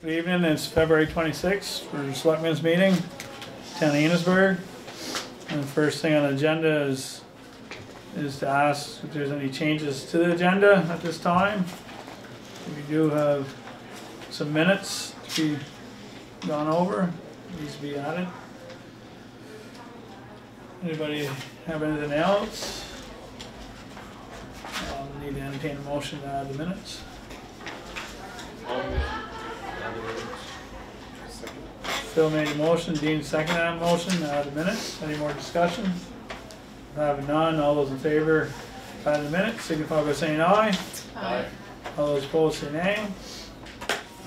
Good evening, it's February 26th for Selectmen's meeting, town of Enosburgh. And the first thing on the agenda is to ask if there's any changes to the agenda at this time. We do have some minutes to be gone over, needs to be added. Anybody have anything else? Need to entertain a motion to add the minutes. Phil made a motion, Dean seconded that motion, add the minutes. Any more discussion? Having none, all those in favor add the minutes, signify by saying aye. Aye. All those opposed say nay.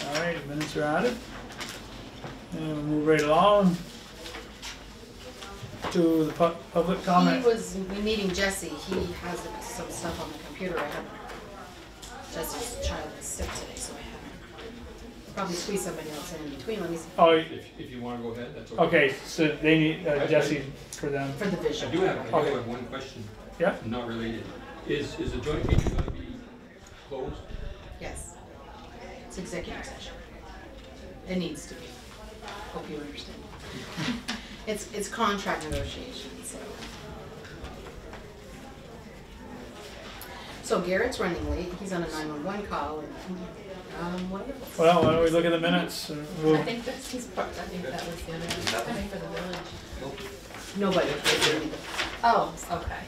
Alright, the minutes are added. And we'll move right along to the public comment. We're meeting Jesse. He has some stuff on the computer. Jesse's child is sick today, so I haven't. Probably squeeze somebody else in between. Let me see. Oh, if you want to go ahead, that's okay. okay, so they need Jesse for them. For the vision. I do have one question. Yeah. Not related. Is the joint meeting going to be closed? Yes. It's executive session. It needs to be. Hope you understand. It's contract negotiations. So Garrett's running late. He's on a 911 call. And, what well, why don't we look at the minutes? I think that's his part. I think that was the other thing for the village. Nope. Nobody. Oh, okay.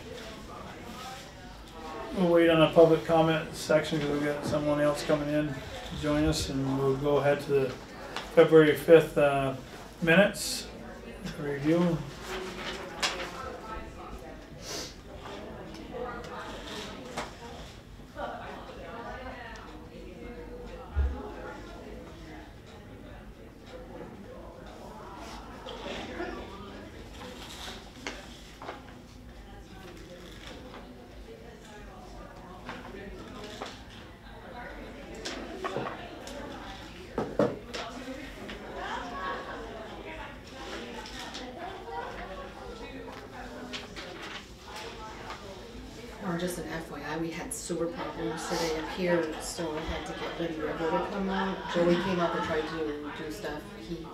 We'll wait on the public comment section because we've got someone else coming in to join us, and we'll go ahead to the February 5th minutes review. Just an FYI, we had sewer problems today up here, so I had to get Liddy River to come out. Joey came up and tried to do stuff. He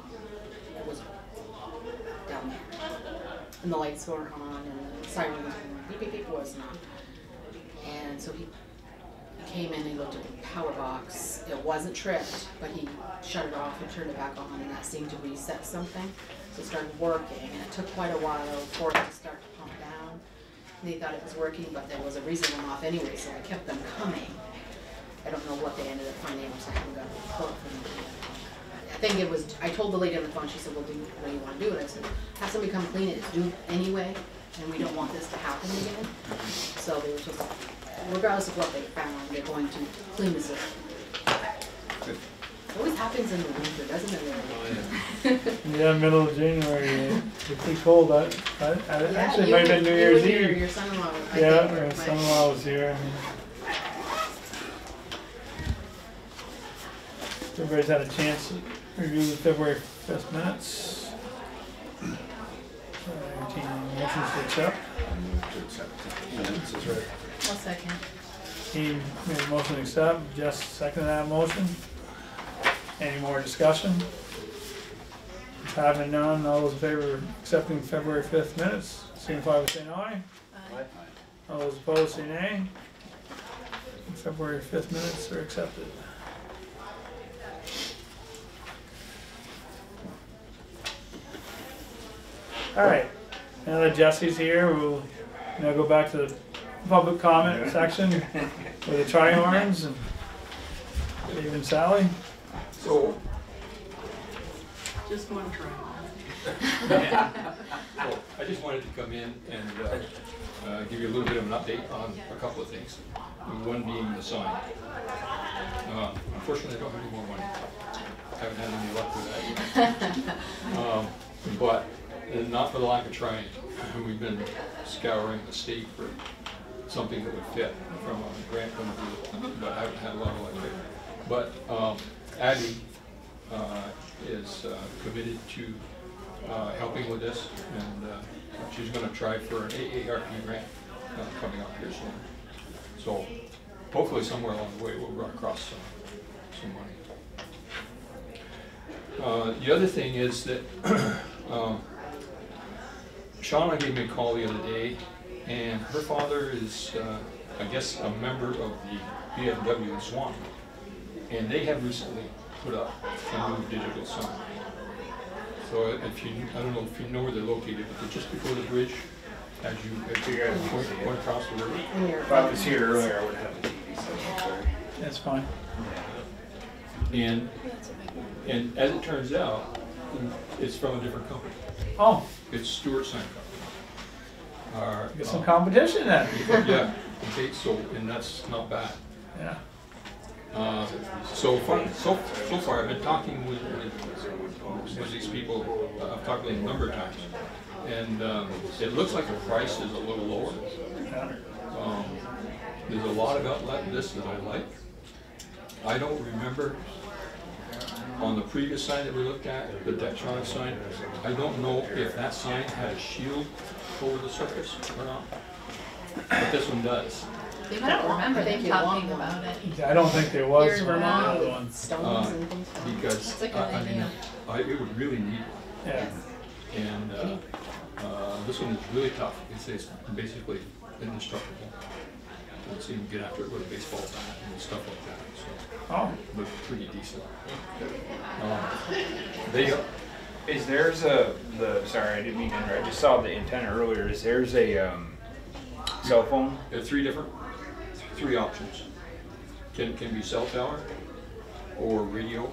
was down there. And the lights were on and the siren was on. Beep, beep, beep was not. And so he came in and he looked at the power box. It wasn't tripped, but he shut it off and turned it back on, and that seemed to reset something. So it started working, and it took quite a while for it to start to pump down. They thought it was working, but there was a reason went off anyway, so I kept them coming. I don't know what they ended up finding, so I haven't got a report from them yet. I think it was, I told the lady on the phone, she said, well, do what do you want to do? And I said, have somebody come clean it, it's due anyway, and we don't want this to happen again. So they were just, regardless of what they found, they're going to clean the system. It always happens in the winter, doesn't it? Yeah, middle of January. It's pretty cold. Actually, it might have been New Year's Eve. Your son-in-law was. Yeah, your son-in-law was here. Everybody's had a chance to review the February 5th minutes. Motions to accept. Minutes is right. One second. He made a motion to accept. Jess seconded that motion. Any more discussion? Having none, all those in favor of accepting February 5th minutes, signify by saying aye. Aye. All those opposed say nay. February 5th minutes are accepted. Alright, now that Jesse's here, we'll now go back to the public comment section with the tri-horns and Dave and Sally. So, Just one try. so I just wanted to come in and give you a little bit of an update on a couple of things. One being the sign. Unfortunately, I don't have any more money. Haven't had any luck with that yet. But not for the lack of trying. We've been scouring the state for something that would fit from a grant point of view, but I haven't had a lot of luck with it. But Abby is committed to helping with this, and she's going to try for an AARP grant coming up here soon. So hopefully somewhere along the way we'll run across some money. The other thing is that Shauna gave me a call the other day, and her father is, I guess, a member of the BMW in Swan, and they have recently put up a new digital sign. So if you, I don't know if you know where they're located, but they're just before the bridge, as you point across the river. If I was here earlier, I would have the TV, so I'm sorry. That's fine. And as it turns out, it's from a different company. Oh, It's Stewart Sign Company. get some competition then. Yeah, okay, so, and that's not bad. Yeah. So far, I've been talking with these people, I've talked to them a number of times, and it looks like the price is a little lower. Yeah. There's a lot about this that I like. I don't remember on the previous sign that we looked at, the Dectronic sign, I don't know if that sign had a shield over the surface or not, but this one does. I don't remember them talking about it. I don't think there was Here in one of the other Vermont, ones. stones and things. Because, That's a good I mean, idea. it would really need one. Yeah. And this one is really tough. It's basically indestructible. Let's even get after it with a baseball bat and stuff like that. So, Oh, looks pretty decent. Is theirs a, sorry, I didn't mean to interrupt, I just saw the antenna earlier, is theirs a cell phone? There are three options. Can be cell tower, or radio,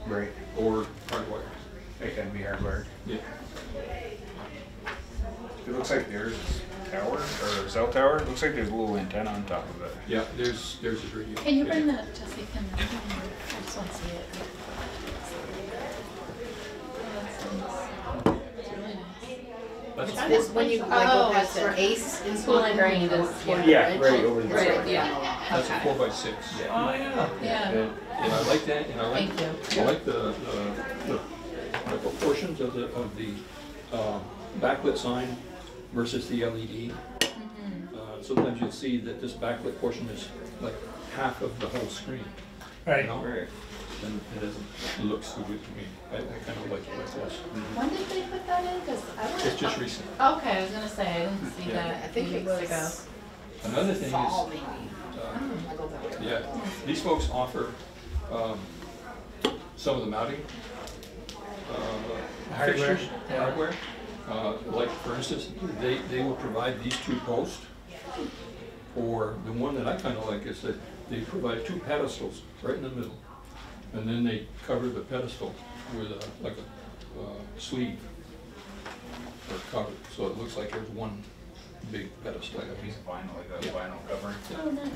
Right. or hardwire. It can be hardwired. Yeah. It looks like theirs is tower, or cell tower, it looks like there's a little antenna on top of it. Yeah, there's a radio. Can you bring that, Jesse? I just want to see it. Oh, that's nice. It's really nice. That's It's this, when you like go Oh, past it's the Ace in School Swan and Green, Green. Yeah, right over the Right, side. yeah. That's a Okay. 4x6. oh yeah. Yeah. And I like that, and I like Thank you. I like the proportions of the backlit sign versus the LED. Sometimes you'll see that this backlit portion is like half of the whole screen. Right. You know? And it doesn't look so good to me. I kind of like it like this. When did they put that in? Because I was. It's just recent. Okay, I was gonna say I didn't see Yeah. that. I think it weeks ago. was Another thing fall is, maybe. I go that way. yeah, these folks offer some of the mounting Hardware, fixtures, yeah. hardware. Like for instance, they will provide these two posts, or the one that I kind of like is that they provide two pedestals right in the middle, and then they cover the pedestal with like a sleeve or cover, so it looks like there's one big pedestal. Like a piece of vinyl, like a Yeah. vinyl covering. Oh, nice.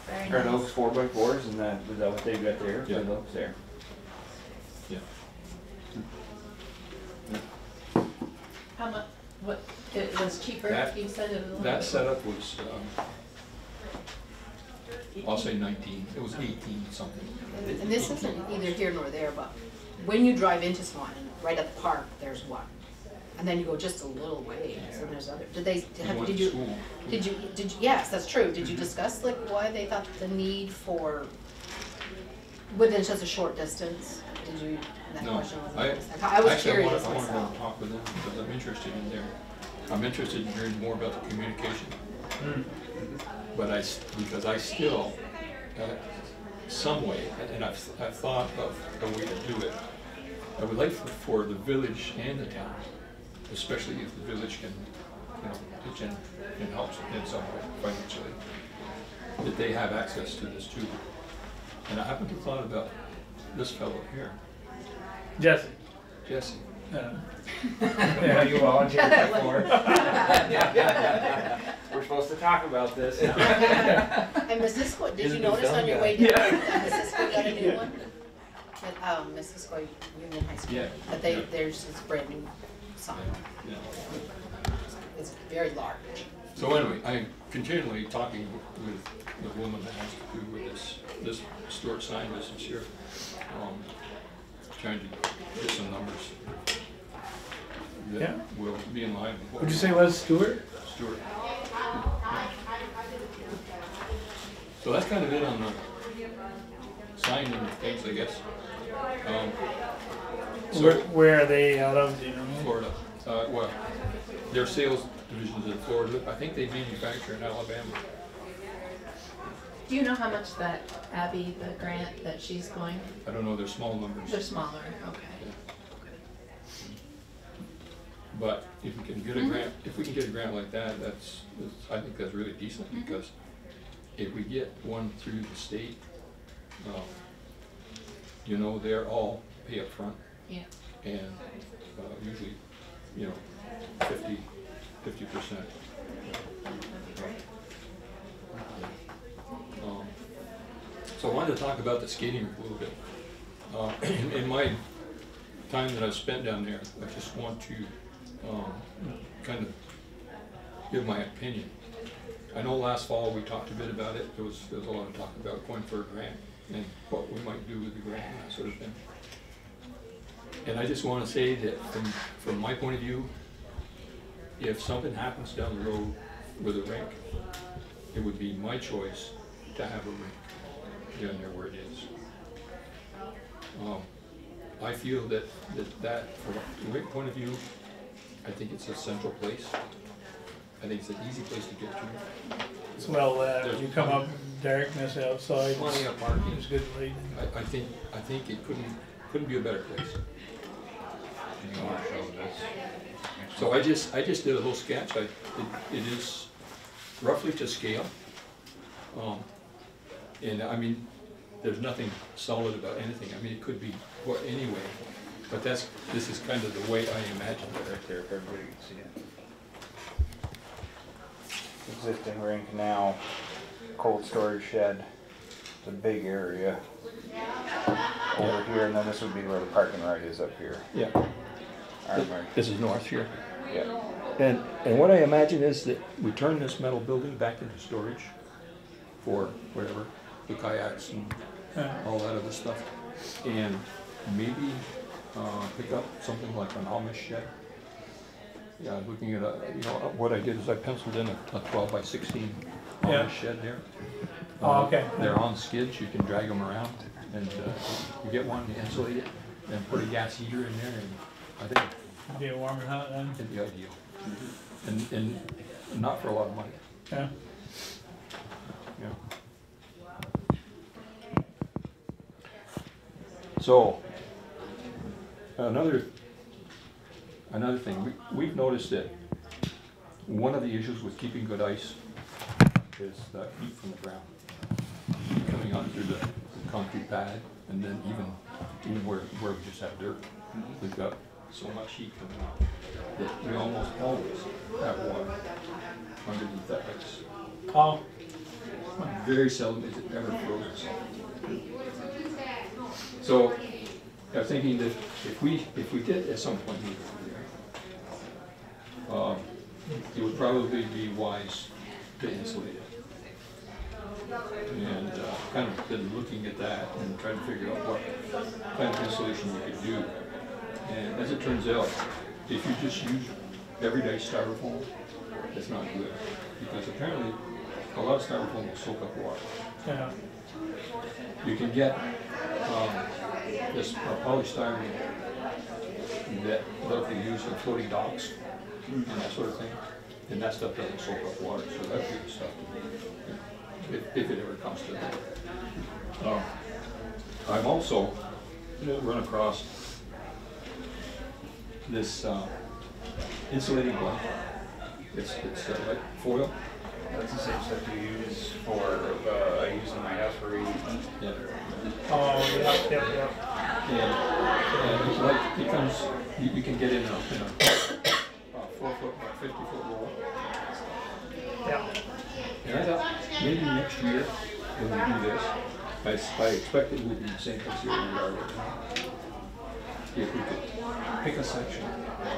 Very Are nice. those 4x4s? Is that what they've got there? Yeah. For those there. Yeah. How much? What? It was cheaper. That- You said it was. That setup was, I'll say 19. It was 18 something. And this isn't either here nor there, but when you drive into Swan, right at the park, there's one. And then you go just a little ways, and there's other, We went did to you, school. yes, that's true, did you discuss like why they thought the need for, within such a short distance? Did you, that No, question wasn't I asked. I was actually, curious I want to go myself. and talk with them because I'm interested in I'm interested in hearing more about the communication. But because I still, some way, and I've thought of a way to do it. I would like for the village and the town, especially if the village can, pitch in and help in some way financially, that they have access to this too. And I happen to thought about this fellow here, Jesse. Jesse. Yeah. Yeah, you volunteered before. We're supposed to talk about this. And Missisquoi, did you notice on your way down, that Missisquoi got a new one? Missisquoi Union High School. Yeah. But there's this brand new sign, Yeah. it's very large. So anyway, I'm continually talking with the woman that has to do with this Stewart sign business here, trying to get some numbers Yeah. that will be in line with what Would you say was Stewart? Stewart. So that's kind of it on the sign and things, I guess. Where are they out of, do you know? Florida. Well, their sales division's in Florida. I think they manufacture in Alabama. Do you know how much that Abby, the grant that she's going? I don't know, they're small numbers. They're smaller, okay. But if we can get a grant, if we can get a grant like that, I think that's really decent, because if we get one through the state, you know, they're all pay up front. Yeah. And usually, you know, 50%. So I wanted to talk about the skating rink a little bit. In my time that I've spent down there, I just want to kind of give my opinion. I know last fall we talked a bit about it. There was a lot of talk about going for a grant and what we might do with the grant and that sort of thing. And I just want to say that from my point of view, if something happens down the road with a rink, it would be my choice to have a rink down there where it is. I feel that from a rink point of view, I think it's a central place. I think it's an easy place to get to. It's well lit. You come up darkness outside. Plenty of parking. It's good lighting. I think it couldn't be a better place. You want to show this? So I just did a little sketch. It is roughly to scale. And I mean, there's nothing solid about anything. I mean, it could be what anyway, but this is kind of the way I imagine it. Right there, if everybody can see it. Existing rink now, cold storage shed, it's a big area over here, and then this would be where the parking right is up here. Yeah. Right. This is north here. Yeah. And what I imagine is that we turn this metal building back into storage for whatever, the kayaks and all that other stuff. And maybe pick up something like an Amish shed. Yeah, looking at what I did is I penciled in a 12 by 16 Amish shed there. Oh, okay. They're on skids, you can drag them around, and you get one, you insulate it, and put a gas heater in there, and I think Be a warmer hut then. it'd be ideal. And not for a lot of money. Yeah. Yeah. So another thing, we've noticed that one of the issues with keeping good ice is the heat from the ground coming out through the concrete pad, and then even where we just have dirt, we've got so much heat coming out that we almost always have water underneath that ice. Oh, Very seldom is it ever frozen. So I'm thinking that if we did at some point move over there, it would probably be wise to insulate it. And kind of been looking at that and trying to figure out what kind of insulation you could do. And as it turns out, if you just use everyday styrofoam, it's not good, because apparently a lot of styrofoam will soak up water. yeah. You can get this polystyrene that they use in floating docks and that sort of thing, and that stuff doesn't soak up water, so that'd be the stuff to do, if it ever comes to that. I've also run across this insulating blanket. It's like foil. That's the same stuff you use for, I use in my house for reading. Yeah. Oh, yeah. And it's like, it comes, you can get in a 4 foot by 50 foot roll. Yeah. And I thought maybe next year when we do this, I expect it would be the same place here in the yard right now. If we could pick a section,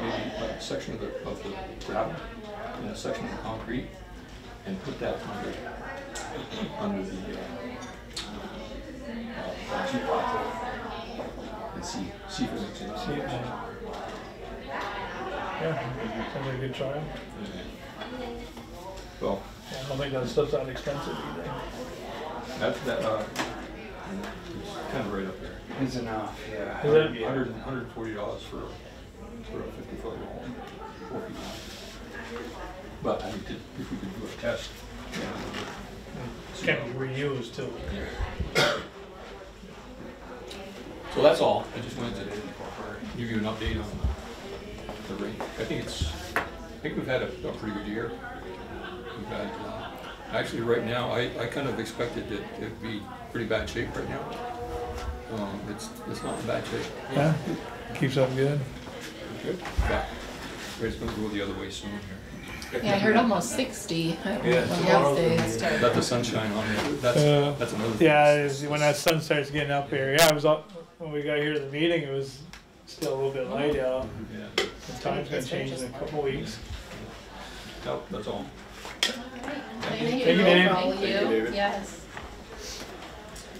maybe a section of the gravel and a section of the concrete, and put that under the teapot and see if it makes any sense. Yeah, sounds like a good trial. Well, Yeah, I don't think that stuff's that expensive either. It's kind of right up there. It's enough, yeah. Is it? Yeah. $140 for a 50-foot wall, 4 feet long. But I mean, if we could do a test. Can't be reused too. So that's all. I just wanted to give you an update on the rate. I think we've had a pretty good year. We've had, actually right now, I kind of expected that it'd be pretty bad shape right now. It's not in bad shape. Yeah, keeps up good. Good. But it's gonna go the other way soon here. Yeah, I heard almost 60. Yeah, tomorrow. Let the sunshine on it. That's another thing. Yeah, when that sun starts getting up here. Yeah, it was up, when we got here to the meeting, it was still a little bit light out. Yeah. The time's gonna change in a couple weeks. Nope, that's all. Thank you. Thank you, Dave. For all of Thank you, David. Yes.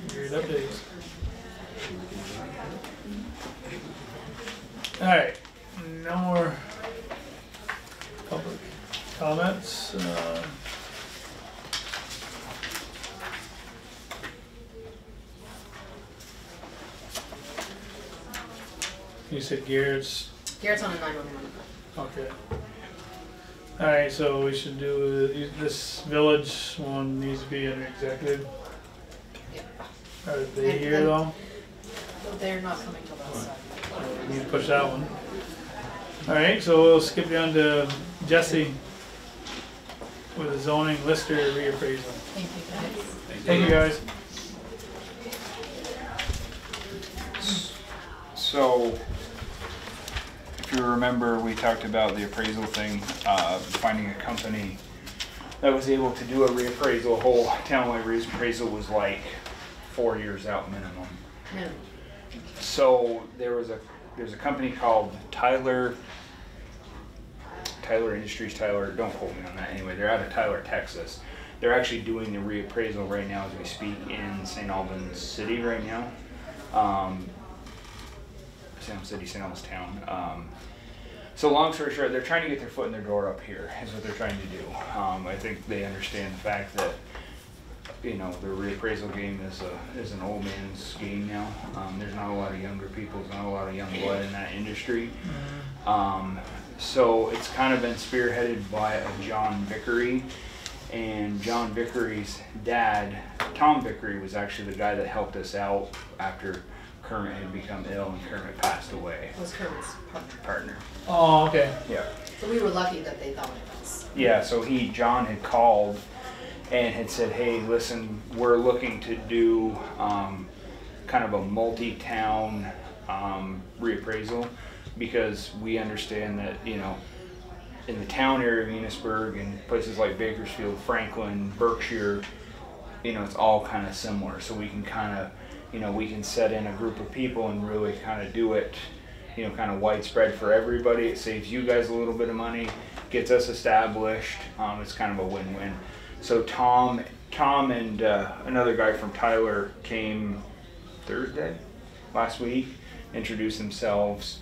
Great updates. Alright, no more public comments. You said Garrett's, Garrett's on a 911. okay. Alright, so we should do, this village one needs to be an executive. Yep. Are they here though? They're not coming till us. We need to push that one. Alright, so we'll skip down to Jesse with a zoning lister reappraisal. Thank you, guys. Thank you guys. So, if you remember, we talked about the appraisal thing, finding a company that was able to do a reappraisal. A whole townwide reappraisal was like 4 years out minimum. No. So there's a company called Tyler Industries. Don't quote me on that. Anyway, they're out of Tyler, Texas. They're actually doing the reappraisal right now as we speak in St. Albans City right now. St. Albans Town. So long story short, they're trying to get their foot in their door up here, is what they're trying to do. I think they understand the fact that, you know, the reappraisal game is an old man's game now. There's not a lot of younger people, there's not a lot of young blood in that industry. So it's kind of been spearheaded by a John Vickery, and John Vickery's dad, Tom Vickery, was actually the guy that helped us out after Kermit had become ill and Kermit passed away. It was Kermit's partner. Oh, okay. Yeah. So we were lucky that they thought of us. Yeah, so John had called and had said, hey, listen, we're looking to do kind of a multi-town reappraisal, because we understand that, you know, in the town area of Enosburgh and places like Bakersfield, Franklin, Berkshire, you know, it's all kind of similar. So we can kind of, you know, we can set in a group of people and really kind of do it, you know, kind of widespread for everybody. It saves you guys a little bit of money, gets us established. It's kind of a win-win. So Tom and another guy from Tyler came Thursday last week, introduced themselves.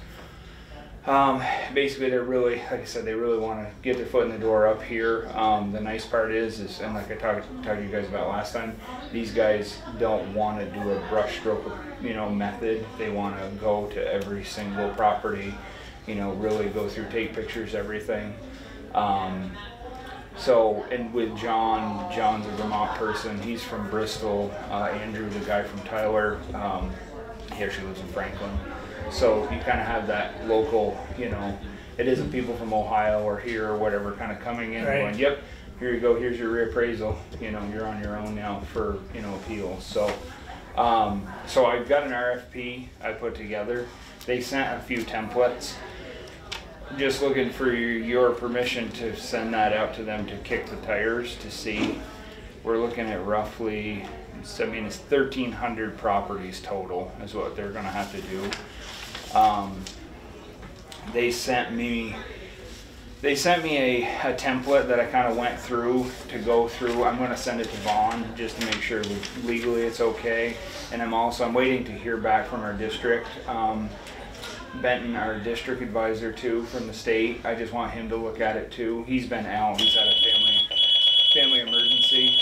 Basically, they're really, like I said, they really want to get their foot in the door up here. The nice part is, and like I talked to you guys about last time, these guys don't want to do a brush stroke, you know, method. They want to go to every single property, you know, really go through, take pictures, everything. So, and with John's a Vermont person. He's from Bristol. Andrew, the guy from Tyler, he actually lives in Franklin. So you kind of have that local, you know, it isn't people from Ohio or here or whatever kind of coming in and going, yep, here you go, here's your reappraisal, you know, you're on your own now for, you know, appeals. So, so I've got an RFP I put together. They sent a few templates. Just looking for your permission to send that out to them to kick the tires to see. We're looking at roughly, I mean, it's 1,300 properties total is what they're gonna have to do. They sent me a template that I kind of went through to go through. I'm going to send it to Vaughn just to make sure legally it's okay. And I'm waiting to hear back from our district. Benton, our district advisor too, from the state. I just want him to look at it too. He's been out. He's had a family emergency.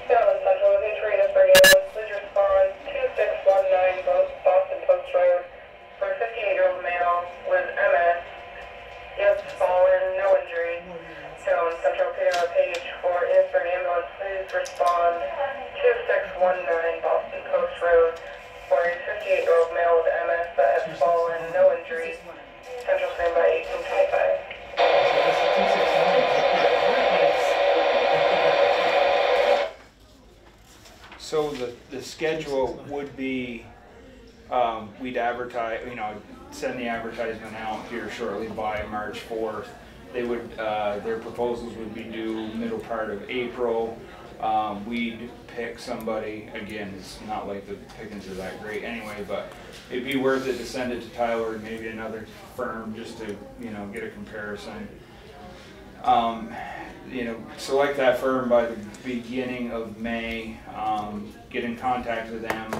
Central, this is Enosburgh. Please respond respond 2619 Boston Post Road, where a 58-year-old male with MS that has fallen, no injuries. Central standby 1825. So the schedule would be, we'd advertise, send the advertisement out here shortly by March 4th. They would, their proposals would be due middle part of April. We'd pick somebody, again, it's not like the pickings are that great anyway, but it'd be worth it to send it to Tyler and maybe another firm just to, get a comparison. Select that firm by the beginning of May, get in contact with them,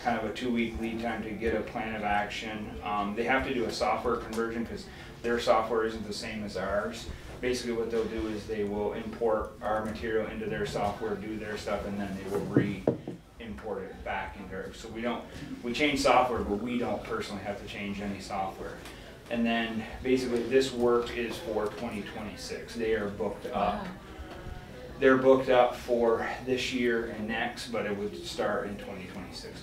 kind of a 2-week lead time to get a plan of action. They have to do a software conversion because their software isn't the same as ours. Basically what they'll do is they will import our material into their software, do their stuff, and then they will re-import it back into ours. So we change software, but we don't personally have to change any software. And then basically this work is for 2026. They are booked up. Wow. They're booked up for this year and next, but it would start in 2026.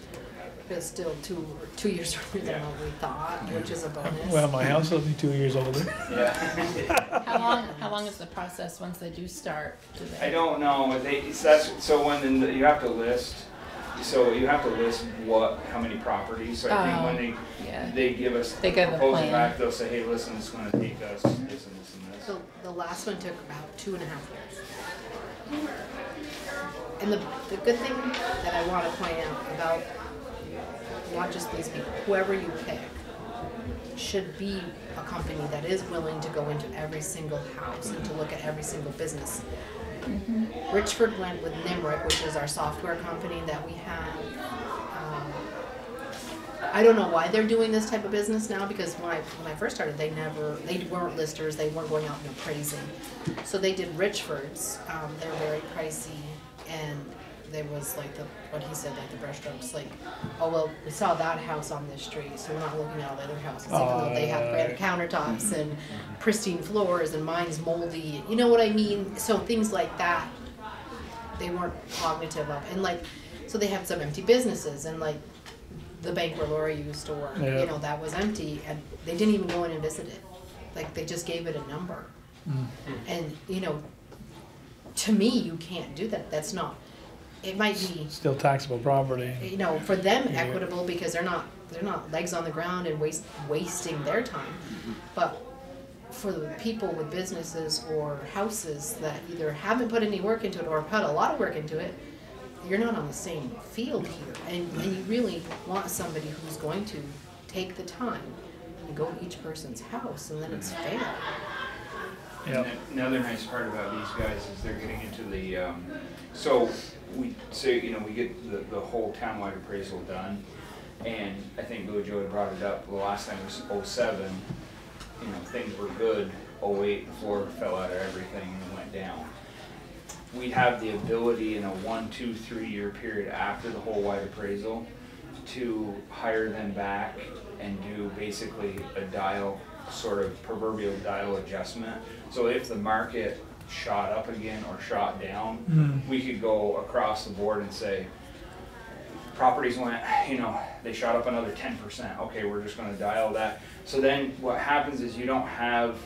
It's still two years earlier than what we thought, which is a bonus. Well, my house will be 2 years older. Yeah. How long is the process once they do start? I don't know. So when you have to list. So you have to list how many properties. So I think when they give us the proposal back, they'll say, hey, listen, it's going to take us this and this and this. So the last one took about 2.5 years. And the good thing that I want to point out about not just these people, whoever you pick should be a company that is willing to go into every single house and to look at every single business. Mm-hmm. Richford went with Nimric, which is our software company that we have. I don't know why they're doing this type of business now, because when I first started, they weren't listers, they weren't going out and appraising. So they did Richford's. They're very pricey, and there was like what he said, like the brushstrokes, like, oh well, we saw that house on this street, so we're not looking at all the other houses, even though they have granite countertops and pristine floors, and mine's moldy. You know what I mean? So things like that, they weren't cognitive of, and like, so they have some empty businesses, and like the bank where Laura used to work, that was empty, and they didn't even go in and visit it. Like they just gave it a number, and to me, you can't do that. That's not. It might be still taxable property. For them equitable, because they're not legs on the ground and wasting their time. But for the people with businesses or houses that either haven't put any work into it or put a lot of work into it, you're not on the same field here. And you really want somebody who's going to take the time and go to each person's house, and then it's fair. Yeah. Another nice part about these guys is they're getting into the so we say we get the whole townwide appraisal done, and I think Billy Joe had brought it up. The last time was 07. Things were good. 08, the floor fell out of everything and it went down. We'd have the ability in a 1, 2, 3 year period after the whole wide appraisal to hire them back and do basically a proverbial dial adjustment. So if the market shot up again or shot down, we could go across the board and say, properties went, they shot up another 10%. Okay, we're just going to dial that. So then what happens is you don't have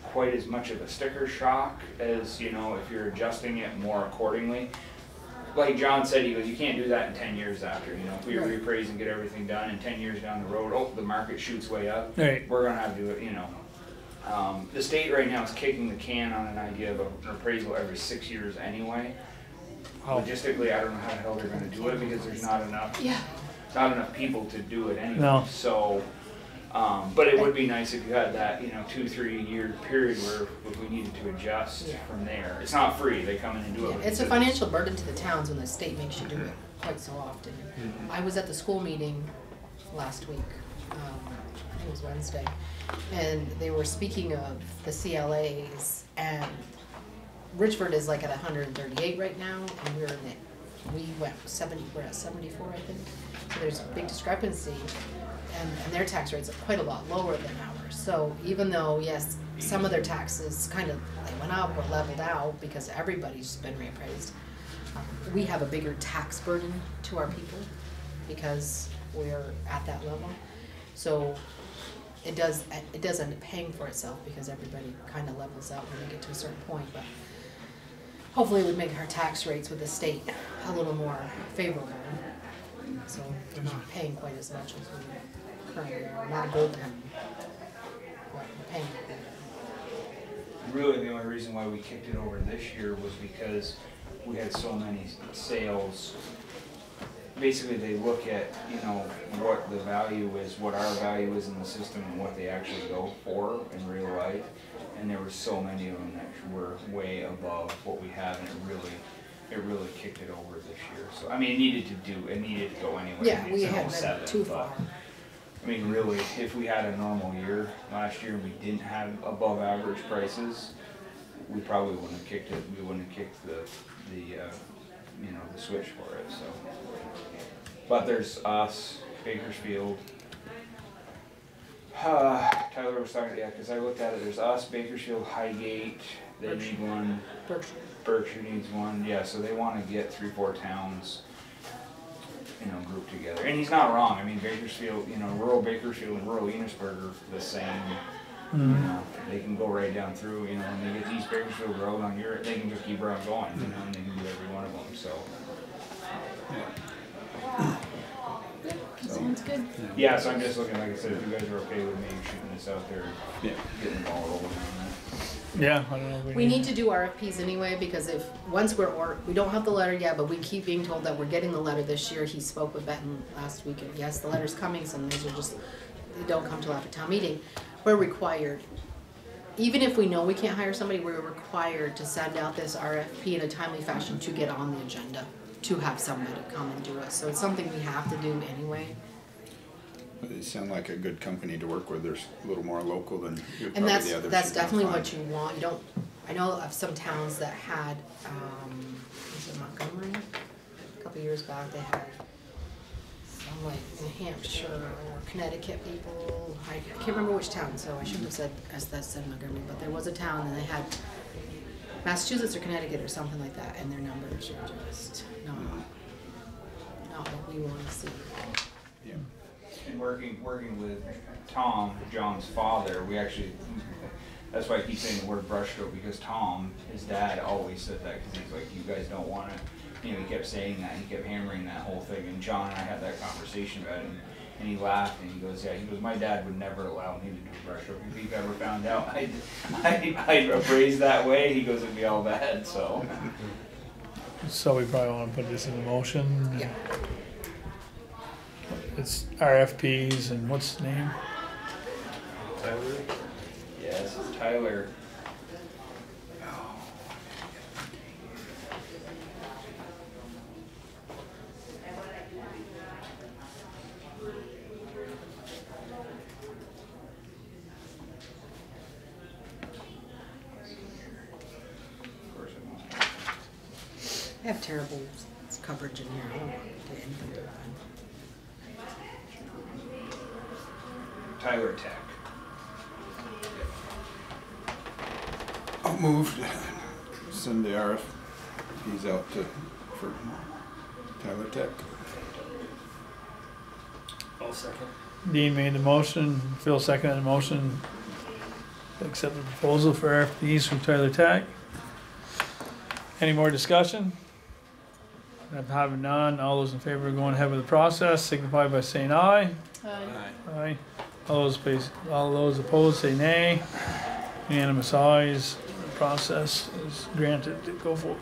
quite as much of a sticker shock as, if you're adjusting it more accordingly. Like John said, he goes, you can't do that in 10 years after. If we reappraise and get everything done, and 10 years down the road, the market shoots way up, we're going to have to do it, The state right now is kicking the can on an idea of an appraisal every 6 years anyway. Logistically, I don't know how the hell they're going to do it, because there's not enough people to do it anyway. No. So, but it would be nice if you had that, 2-3 year period where if we needed to adjust from there. It's not free. They come in and do it. It's a financial burden to the towns when the state makes you do it quite so often. I was at the school meeting last week. I think it was Wednesday, and they were speaking of the CLAs, and Richford is like at 138 right now, and we're at 74, I think. So there's a big discrepancy, and their tax rates are quite a lot lower than ours. So even though, yes, some of their taxes they went up or leveled out because everybody's been reappraised, we have a bigger tax burden to our people because we're at that level. So it does end up paying for itself because everybody kind of levels out when they get to a certain point. But hopefully it would make our tax rates with the state a little more favorable. So we're not paying quite as much as we currently are. Not a gold town, but we're paying. Really, the only reason why we kicked it over this year was because we had so many sales. Basically, they look at, you know, what the value is, what our value is in the system, and what they actually go for in real life. And there were so many of them that were way above what we have, and it really kicked it over this year. So I mean, it needed to go anyway. Yeah, we It's had an been too 07, far. but, I mean, really, if we had a normal year last year and we didn't have above average prices, we probably wouldn't have kicked it. We wouldn't have kicked the you know, the switch for it. So, but there's us, Bakersfield. Tyler was talking, yeah, because I looked at it. There's us, Bakersfield, Highgate. They need one. Berkshire needs one. Yeah, so they want to get 3-4 towns, you know, grouped together. And he's not wrong. I mean, Bakersfield, you know, rural Bakersfield and rural Enosburgh are the same. You know, they can go right down through. You know, when they get East Bakersfield Road on your, they can just keep right going. You know, and they can do every one of them. So. Sounds good. Yeah, so I'm just looking, like I said, if you guys are okay with me shooting this out there, getting the ball rolling on that. Yeah, I don't know. If We need to do RFPs anyway, because if, once we don't have the letter yet, but we keep being told that we're getting the letter this year. He spoke with Benton last week, and yes, the letter's coming, some of these are just, they don't come till after town meeting. We're required, even if we know we can't hire somebody, we're required to send out this RFP in a timely fashion to get on the agenda, to have somebody come and do it. So it's something we have to do anyway. They sound like a good company to work with. They're a little more local than And probably the others. that's you're gonna definitely find. what you want. You don't, I know of some towns that had, was it Montgomery? A couple years back, they had some like New Hampshire or Connecticut people. I can't remember which town, so I shouldn't have said, as that said Montgomery, but there was a town and they had Massachusetts or Connecticut or something like that, and their numbers are just not what we want to see. Yeah. And working with Tom, John's father, we actually, that's why I keep saying the word brushstroke, because Tom, his dad, always said that, because he's like, you guys don't want to, you know, he kept saying that, he kept hammering that whole thing, and John and I had that conversation about it, and he laughed, and he goes, yeah, he goes, my dad would never allow me to do brushstroke. If he ever found out I'd appraised that way, he goes, it'd be all bad, so. So we probably want to put this in motion. Yeah. It's RFPs and what's the name? Tyler? Yes, Tyler. I have terrible coverage in here. I don't want to do anything to that. Tyler Tech. I'll move to send the RFPs out for Tyler Tech. I'll second. Dean made the motion, Phil seconded the motion. to Accept the proposal for RFPs from Tyler Tech. Any more discussion? If having none, all those in favor of going ahead with the process signify by saying aye. Aye. All those opposed say nay. Unanimous ayes. The process is granted to go forward.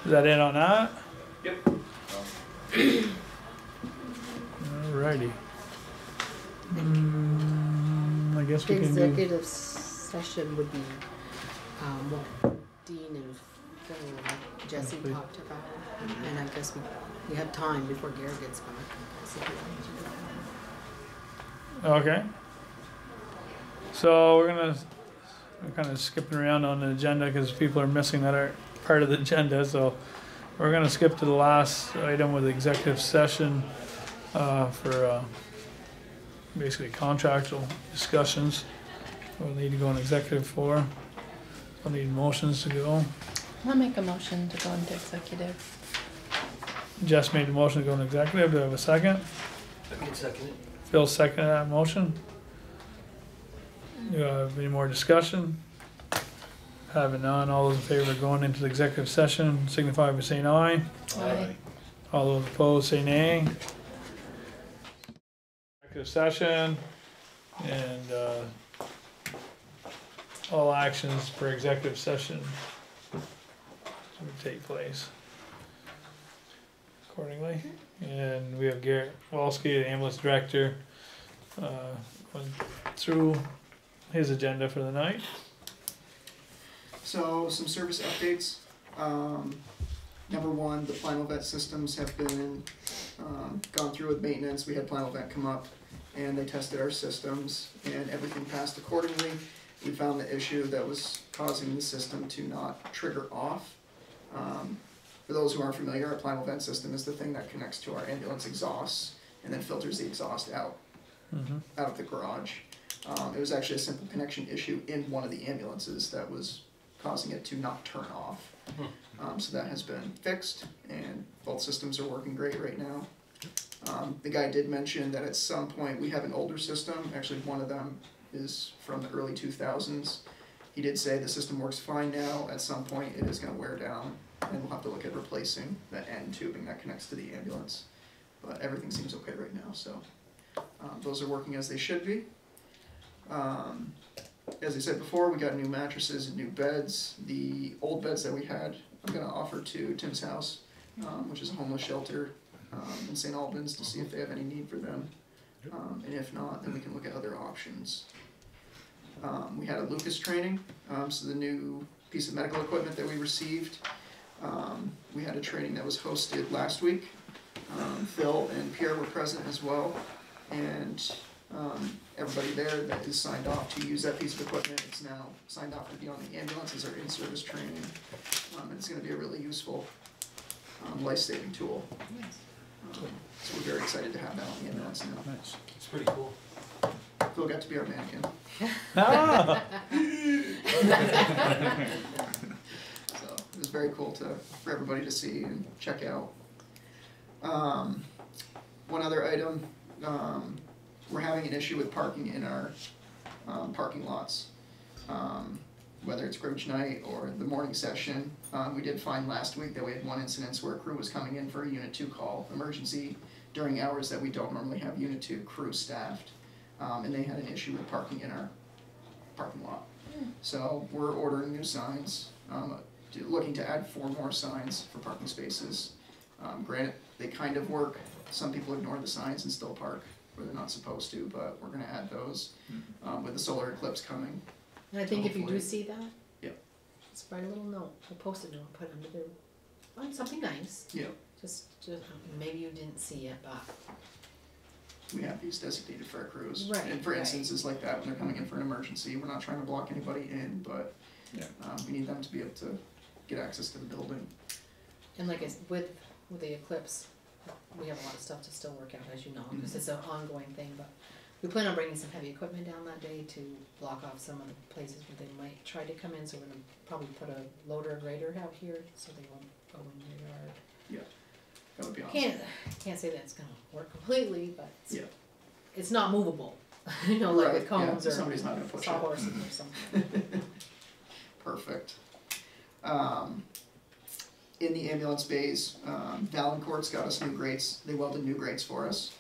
Is that it on that? Yep. Alrighty. I guess we can do. Executive session would be what Dean and Phil and Jesse Okay. talked about. And I guess we have time before Gary gets back. I guess, if we want to do that. Okay. So we're kind of skipping around on the agenda because people are missing that are part of the agenda. So we're gonna skip to the last item with executive session, for, basically contractual discussions. We'll need to go in executive for. I'll need motions to go. I'll make a motion to go into executive. Jess made the motion to go in executive. Do I have a second? I can second it. Phil seconded that motion. Do you have any more discussion? Having none, all those in favor of going into the executive session signify by saying aye. Aye. All those opposed say nay. Executive session and all actions for executive session will take place accordingly. And we have Garrett Walsky, the ambulance director, went through his agenda for the night. So, some service updates. Number one, the final vet systems have been gone through with maintenance. We had final vet come up and they tested our systems and everything passed accordingly. We found the issue that was causing the system to not trigger off. For those who aren't familiar, our final vent system is the thing that connects to our ambulance exhaust and then filters the exhaust out of the garage. It was actually a simple connection issue in one of the ambulances that was causing it to not turn off. So that has been fixed and both systems are working great right now. The guy did mention that at some point we have an older system, actually one of them is from the early 2000s. He did say the system works fine now, at some point it is going to wear down and we'll have to look at replacing the end tubing that connects to the ambulance. But everything seems okay right now, so those are working as they should be. As I said before, we got new mattresses and new beds. The old beds that we had, I'm going to offer to Tim's House, which is a homeless shelter in St. Albans, to see if they have any need for them. And if not, then we can look at other options. We had a Lucas training, so the new piece of medical equipment that we received. We had a training that was hosted last week. Phil and Pierre were present as well, and everybody there that is signed off to use that piece of equipment is now signed off to be on the ambulance as our in-service training. And it's going to be a really useful life-saving tool. So we're very excited to have that on the ambulance now. Nice. It's pretty cool. Phil got to be our mannequin. So it was very cool for everybody to see and check out. One other item, we're having an issue with parking in our parking lots. Whether it's Grinch night or the morning session. We did find last week that we had one incident where a crew was coming in for a Unit 2 call, emergency, during hours that we don't normally have Unit 2 crew staffed. And they had an issue with parking in our parking lot. So we're ordering new signs, looking to add 4 more signs for parking spaces. Granted, they kind of work. Some people ignore the signs and still park where they're not supposed to, but we're going to add those with the solar eclipse coming. And I think if you do see that, Yep. just write a little note, a post-it note, put under there, on something nice. Yep. Just maybe you didn't see it, but We have these designated for our crews. Right, And for right. instances like that, when they're coming in for an emergency, we're not trying to block anybody in, but we need them to be able to get access to the building. and like it's with the eclipse, we have a lot of stuff to still work out, as you know, because it's an ongoing thing. But we plan on bringing some heavy equipment down that day to block off some of the places where they might try to come in. So we're gonna probably put a loader grader out here so they won't go in your yard. That would be awesome. Can't say that it's gonna work completely, but Yeah. it's not movable. You know, like with Right, yeah, cones or somebody's not gonna push it. sawhorses or something. Perfect. In the ambulance bays, Valancourt's got us new grates. They welded new grates for us,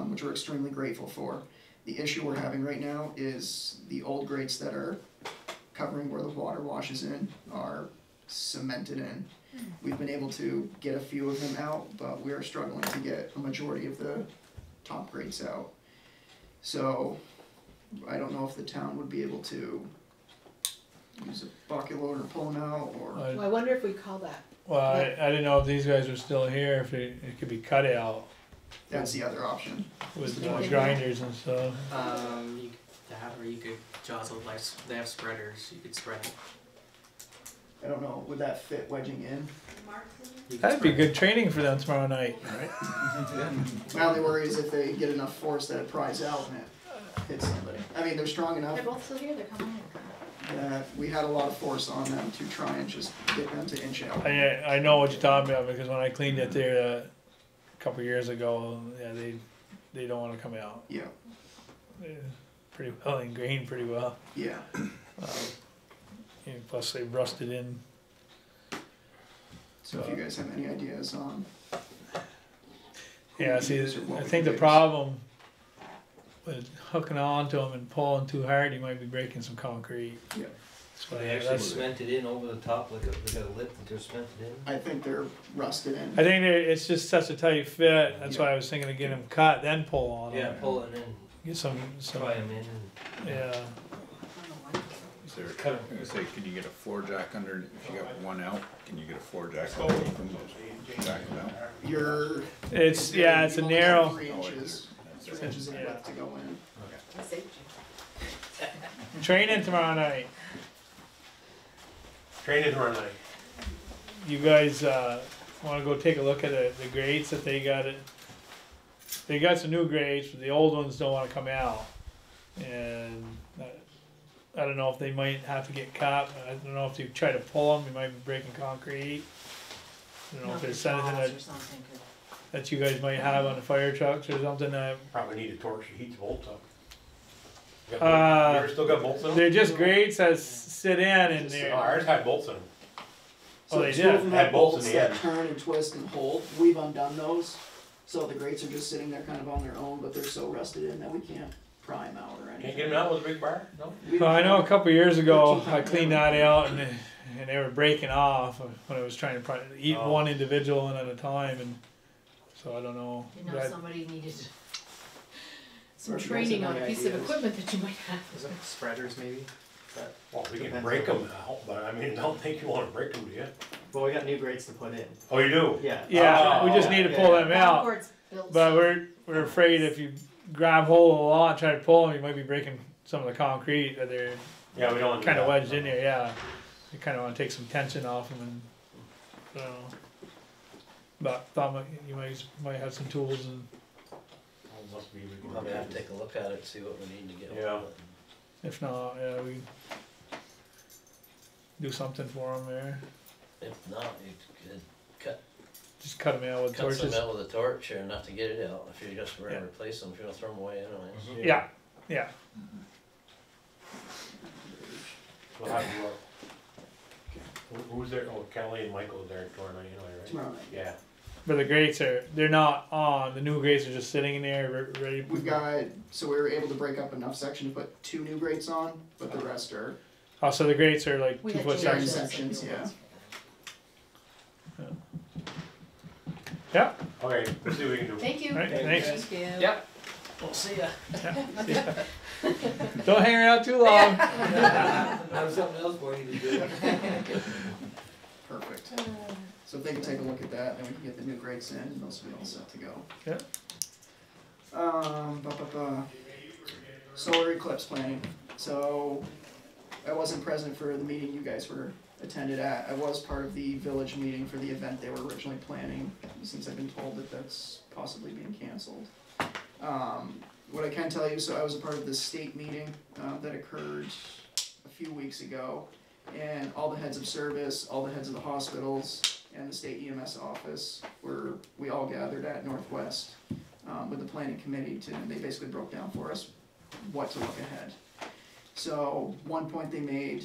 which we're extremely grateful for. The issue we're having right now is the old grates that are covering where the water washes in are cemented in. We've been able to get a few of them out, but we're struggling to get a majority of the top grates out. So I don't know if the town would be able to use a bucket loader to pull them out, or Well, I wonder if we call that. Well, I didn't know if these guys are still here, if it could be cut out that's the other option. with grinders and stuff. You could that, or you could jostle, like, they have spreaders, you could spread it. I don't know, would that fit wedging in? That'd be good training for them tomorrow night. My only worry is if they get enough force that it pries out and it hits somebody. I mean, they're strong enough They're both still here, they're coming in. that we had a lot of force on them to try and just get them to inch out. I know what you're talking about because when I cleaned it there a couple years ago, yeah, they don't want to come out. Yeah, They're pretty well ingrained, pretty well. yeah. And plus they rusted in. So if you guys have any ideas on. who Yeah, we see, use or what I we think the use. problem with hooking on to them and pulling too hard, you might be breaking some concrete. Yeah. So They actually that's, cemented in over the top, like they got a lip that they're cemented in. I think they're rusted in. I think it's just such a tight fit. That's why I was thinking of getting them cut, then pull on them. Yeah, pull it in, Get some, try them in and. yeah. Is there, I was gonna say, could you get a floor jack under, if you got one out, can you get a floor jack underneath them, just jack them out? You're. It's, yeah, it's a you only have narrow. 3 inches, 3 inches in Yeah. width to go in. Training tomorrow night. Training tomorrow night. You guys, wanna go take a look at the grates that they got it? They got some new grates, but the old ones don't wanna come out. And I don't know if they might have to get cut. I don't know if you try to pull them, you might be breaking concrete. I don't know if there's anything that you guys might have on the fire trucks or something that. Probably need a torch to heat the bolts up. You Uh, still got bolts in them? They're just grates that sit in and No, they're. ours had bolts in them. Oh, they So two did? of them Had have bolts in bolts the that end. turn and twist and hold. We've undone those. So the grates are just sitting there kind of on their own, but they're so rusted in that we can't pry them out or anything. Can't get them out with a big bar? No? Well, I know a couple years ago, I cleaned that out and they were breaking off when I was trying to eat Oh. one individual at a time, and so I don't know. You know, That- somebody needed some Or if you guys training have on a any piece of ideas. equipment that you might have. Is it spreaders maybe? That, Well, we can Depends break on- them out, but I mean, don't think you wanna break them, do you? well, we got new grates to put in. Oh, you do? Yeah. Yeah, we just Oh, need to pull them out, Concord's built but we're afraid if you grab hold of the law and try to pull them, you might be breaking some of the concrete that they're Yeah, we don't want to do kind of that. wedged in there. Yeah, you kind of want to take some tension off them, and I don't know. But thought you might have some tools and. Oh, must be, we can Probably have to do take a look at it, see what we need to get. Yeah. If not, yeah, we do something for them there. If not, you could Just cut them out with cut torches. some out with a torch or enough to get it out. If you're just gonna Yeah. replace them, if you're gonna throw them away anyways. Yeah, yeah. We'll have to look. Who's there? Oh, Kelly and Michael are there tomorrow night, anyway, right? Tomorrow night. Yeah. But the grates they're not on. The new grates are just sitting in there ready. We've got, so we were able to break up enough section to put 2 new grates on, but the rest are Oh, so the grates are like We 2 had foot changes. sections. sections, yeah. Yeah. Okay, let's see what we can do. Thank you. All right. Thanks. Thank you. Yep. We'll see ya. Don't hang around too long. Have something else for you to do. Perfect. So if they can take a look at that, then we can get the new grates in, and those will be all set to go. Yeah. Solar eclipse planning. So I wasn't present for the meeting you guys were attended at. I was part of the village meeting for the event they were originally planning, since I've been told that that's possibly being canceled. What I can tell you, so I was a part of the state meeting that occurred a few weeks ago, and all the heads of service, all the heads of the hospitals, and the state EMS office we all gathered at Northwest with the planning committee they basically broke down for us what to look ahead. So one point they made,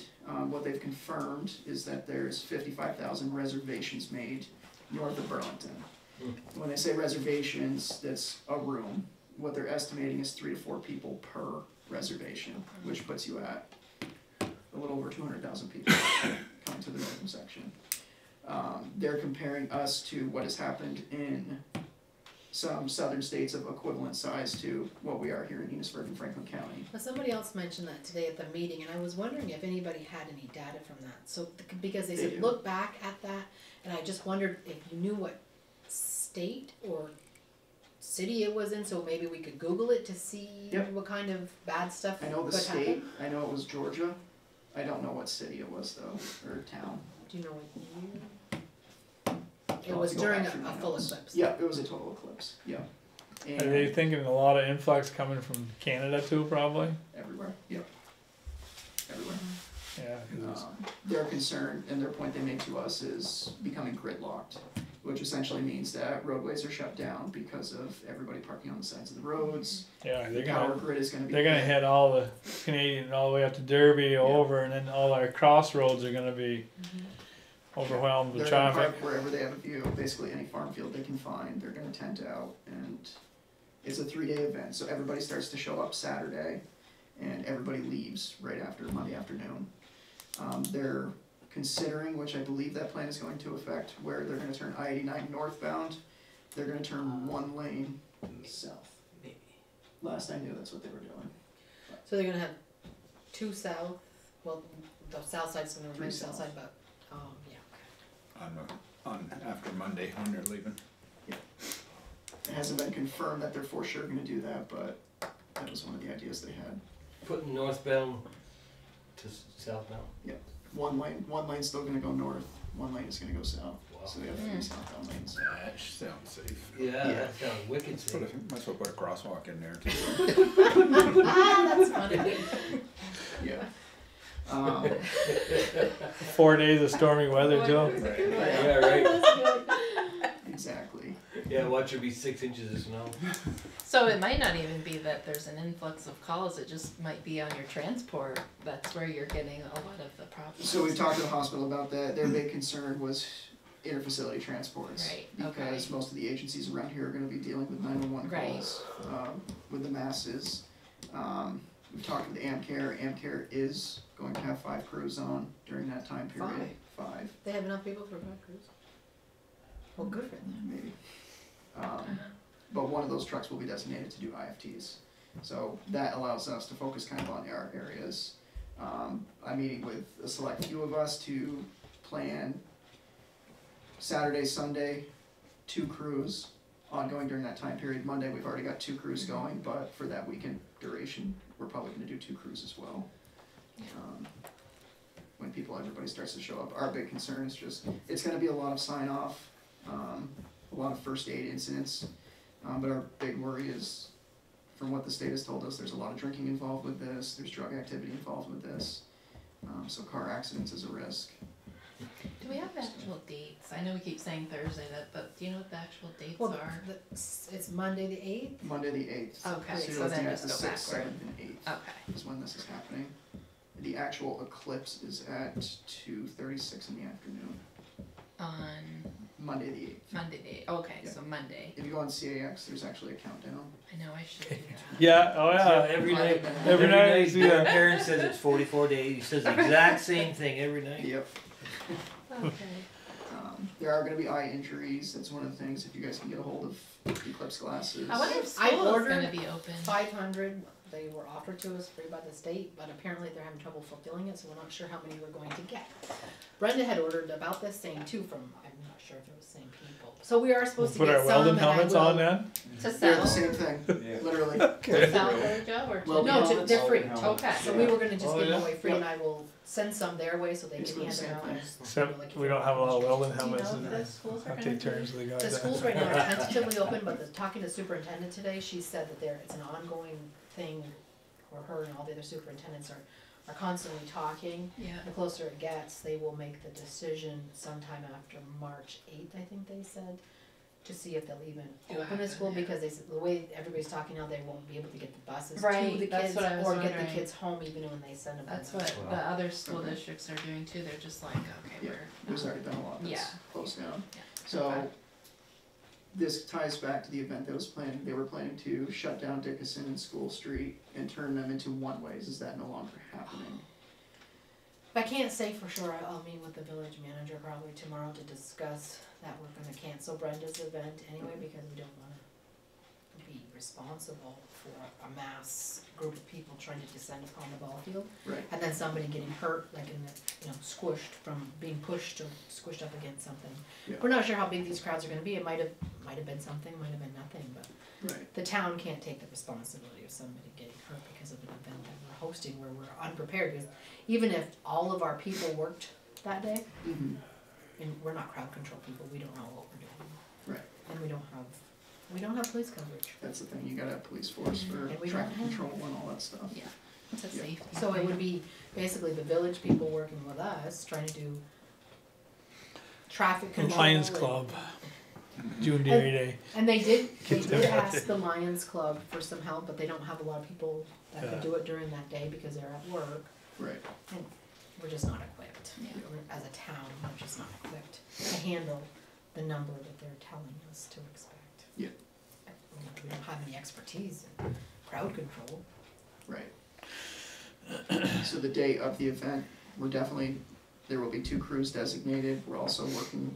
what they've confirmed is that there's 55,000 reservations made north of Burlington. When they say reservations, that's a room. What they're estimating is 3 to 4 people per reservation, which puts you at a little over 200,000 people coming to the northern section. They're comparing us to what has happened in some southern states of equivalent size to what we are here in Enosburgh and Franklin County. Well, somebody else mentioned that today at the meeting, and I was wondering if anybody had any data from that. So, because they They said, do. look back at that, and I just wondered if you knew what state or city it was in, so maybe we could Google it to see Yep. what kind of bad stuff I know the could state, happen. I know it was Georgia. I don't know what city it was though, or town. Do you know what year? It I'll was have to go during back through a my full notes. eclipse. Yeah, it was a total eclipse, yeah. Are they And thinking a lot of influx coming from Canada too, probably? everywhere, yep. Everywhere. Yeah, 'cause Their concern and their point they made to us is becoming gridlocked, which essentially means that roadways are shut down because of everybody parking on the sides of the roads. yeah, The power grid is gonna be. they're gonna hit all the Canadian all the way up to Derby over, and then all our crossroads are gonna be overwhelmed with They're gonna traffic. park wherever they have a view, basically any farm field they can find, they're gonna tent out, and it's a 3-day event, so everybody starts to show up Saturday, and everybody leaves right after Monday afternoon. They're considering, which I believe that plan is going to affect, where they're gonna turn I-89 northbound, they're gonna turn one lane south. Maybe. Last I knew, that's what they were doing. So they're gonna have 2 south, well, the south side's gonna remain 3 south south. side, but, yeah. On after Monday when they're leaving. It hasn't been confirmed that they're for sure gonna do that, but that was one of the ideas they had. Putting northbound to southbound. One lane's still gonna go north, one lane is gonna go south, Wow. so they have 3 southbound lanes. That sounds safe. Yeah, Yeah. that sounds wicked Might safe. as well put a crosswalk in there too. That's funny. Yeah. 4 days of stormy weather too. Yeah, right. Exactly. Yeah, watch there be 6 inches of snow. So it might not even be that there's an influx of calls, it just might be on your transport, that's where you're getting a lot of the problems. So we've talked to the hospital about that, their big concern was interfacility transports. Right, Because okay. most of the agencies around here are gonna be dealing with 911 Right. calls, with the masses. We've talked with Amcare is going to have 5 crews on during that time period. 5, They have enough people for 5 crews? Well, good for them. maybe. But one of those trucks will be designated to do IFTs. So that allows us to focus kind of on our areas. I'm meeting with a select few of us to plan Saturday, Sunday, 2 crews ongoing during that time period. Monday, we've already got 2 crews going, but for that weekend duration, we're probably gonna do 2 crews as well. When everybody starts to show up, our big concern is just, it's gonna be a lot of sign off, a lot of first aid incidents. But our big worry is, from what the state has told us, there's a lot of drinking involved with this, there's drug activity involved with this. So car accidents is a risk. Do we have actual dates? I know we keep saying Thursday, but do you know what the actual dates Well, are? it's Monday the 8th? Monday the 8th. Okay, So so you're then looking at just the go 6th, backward. 7th, and 8th Okay. is when this is happening. The actual eclipse is at 2:36 in the afternoon, On Monday the 8th. Monday, okay, Yeah. so Monday. If you go on CAX, there's actually a countdown. I know I should do that. Yeah, oh Yeah, yeah. every night. Every night you see that. Aaron says it's 44 days. He says the exact same thing every night. Yep. Okay. There are gonna be eye injuries, that's one of the things, if you guys can get a hold of eclipse glasses. I wonder if I school is ordered gonna be open. 500, they were offered to us free by the state, but apparently they're having trouble fulfilling it, so we're not sure how many we're going to get. Brenda had ordered about the same too from, I'm not sure if it was the same people. So we are supposed to Put get our some, welding and I helmets will. on then. To They're the sell? same thing, literally. To sell there, Joe, or to? Well, No, helmets. they're free. Okay. So we were gonna just Oh, give them yeah? away free, and I will send some their way so they can Basically hand the them same out. thing. as, Except like, we don't have a lot of welding Do you helmets know in if there. the schools are I'll gonna take be? turns with the guys. The schools right now are tentatively open, but talking to the superintendent today, she said that it's an ongoing thing, or her and all the other superintendents are constantly talking. Yeah. The closer it gets, they will make the decision sometime after March 8th, I think they said, to see if they'll even Do open it, a school, yeah. because they said, the way everybody's talking now, they won't be able to get the buses to Right, the that's kids, what I was or get the wondering. kids home even when they send them. That's home. what the other school Okay. districts are doing too, they're just like, okay, Yeah, we're. there's already been a lot that's Yeah. closed down. Yeah. So, Okay. this ties back to the event that was planned, they were planning to shut down Dickinson and School Street and turn them into one-ways, is that no longer happening? I can't say for sure, I'll meet with the village manager probably tomorrow to discuss that we're gonna cancel Brenda's event anyway, because we don't wanna be responsible for a mass group of people trying to descend upon the ball field. Right. And then somebody getting hurt, like in the, squished from being pushed or squished up against something. Yeah. We're not sure how big these crowds are gonna be, it might have been something, might have been nothing, but Right. the town can't take the responsibility of somebody getting hurt because of an event that we're hosting where we're unprepared, because even if all of our people worked that day, Mm-hmm. and we're not crowd control people, we don't know what we're doing. Right. And we don't have police coverage. That's the thing, you gotta have police force for And we traffic don't have- control and all that stuff. Yeah, it's a Yeah. safety. So it would be basically the village people working with us, trying to do traffic control. Lions and- Club, June Dairy Day. And they did Get them out ask the Lions Club for some help, but they don't have a lot of people that could Yeah. do it during that day because they're at work. Right. And we're just not equipped. Yeah. As a town, we're just not equipped to handle the number that they're telling us to expect. Yeah. We don't have any expertise in crowd control. Right. So the day of the event, there will be 2 crews designated. We're also working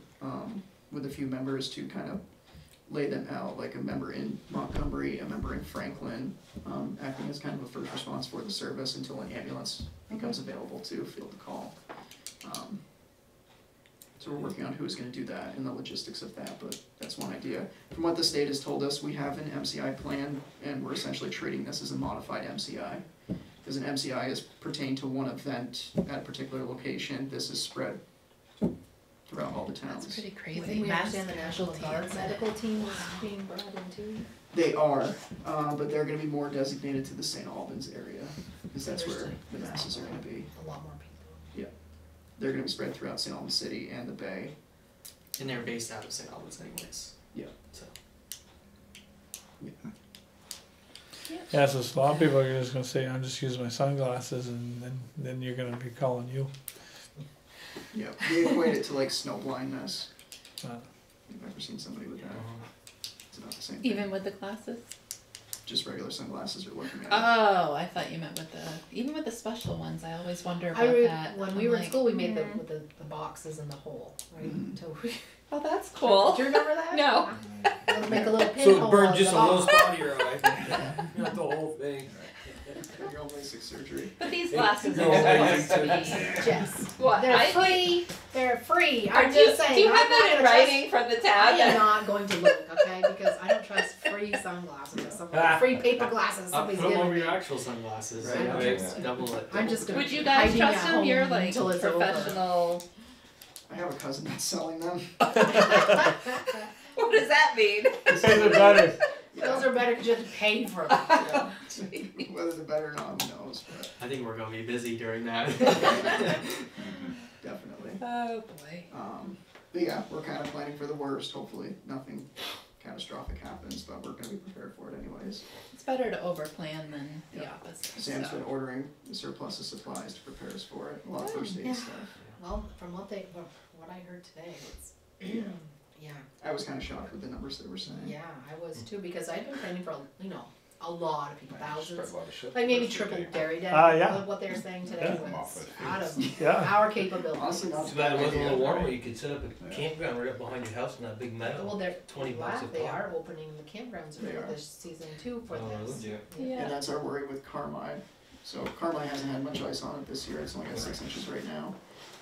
with a few members to kind of lay them out, like a member in Montgomery, a member in Franklin, acting as kind of a first response for the service until an ambulance becomes available to field the call. So we're working on who's gonna do that and the logistics of that, but that's one idea. From what the state has told us, we have an MCI plan, and we're essentially treating this as a modified MCI. Because an MCI is pertained to one event at a particular location, this is spread throughout all the towns. That's pretty Didn't crazy. we Mass understand the National casualty Guard incident. medical team was being brought in too? They are, but they're gonna be more designated to the St. Albans area, because that's where Understood. the masses are gonna be. A lot more people. They're gonna be spread throughout St. Albans City and the Bay. And they're based out of St. Albans anyways. Yeah. So. Yeah, so a lot of people are just gonna say, I'm just using my sunglasses, and then you're gonna be calling you. Yeah, we equate it to like snow blindness. Uh, You've ever seen somebody with that? It's about the same thing. Even with the glasses? Just regular sunglasses are looking at it. Oh, I thought you meant with even with the special ones. I always wonder about that. When I'm we were in like, school, we made the boxes in the hole, right? Mhm. So we, Oh, that's cool. do you remember that? No. We'll make a little pinhole. So it burned on just the a little box. spot of your eye. Not the whole thing. Your own LASIK surgery. But these glasses No, are supposed to be. Yes. What? They're I- free. They're free. Are I'm you- just saying. Do you have I'm not that in gonna trust- writing from the I tab? am not going to look, okay? Because I don't trust free sunglasses or something. Free paper glasses I'll somebody's put them giving over me. your actual sunglasses. Right. That I'm way just- it's double it. I'm just gonna Would you guys hiding trust at them? home You're like until it's over. professional. I have a cousin that's selling them. What does that mean? Those are better. Those are better because you have to pay for them. Yeah. Whether they're better or not, who knows, but I think we're gonna be busy during that. definitely. Oh boy. But yeah, we're kind of planning for the worst. Hopefully nothing catastrophic happens, but we're gonna be prepared for it anyways. It's better to overplan than the Yeah. opposite. Sam's so. been ordering a surplus of supplies to prepare us for it. A lot of first aid Yeah. stuff. Well, from what I heard today, it's, yeah, I was kind of shocked with the numbers they were saying. yeah, I was too, because I've been planning for, a lot of people, Spread thousands. a lot of shit Like maybe first triple day. dairy day, yeah. what they were saying today Yeah. was out of Yeah. our capabilities. Honestly, not Too bad it wasn't a little idea. warmer, you could set up a campground right up behind your house in that big meadow. Well, they're, $20 a they pop. are opening the campgrounds They early are. this season too for Oh, this. yeah. And Yeah. that's our worry with Carmine. So Carmine hasn't had much ice on it this year, it's only got 6 inches right now.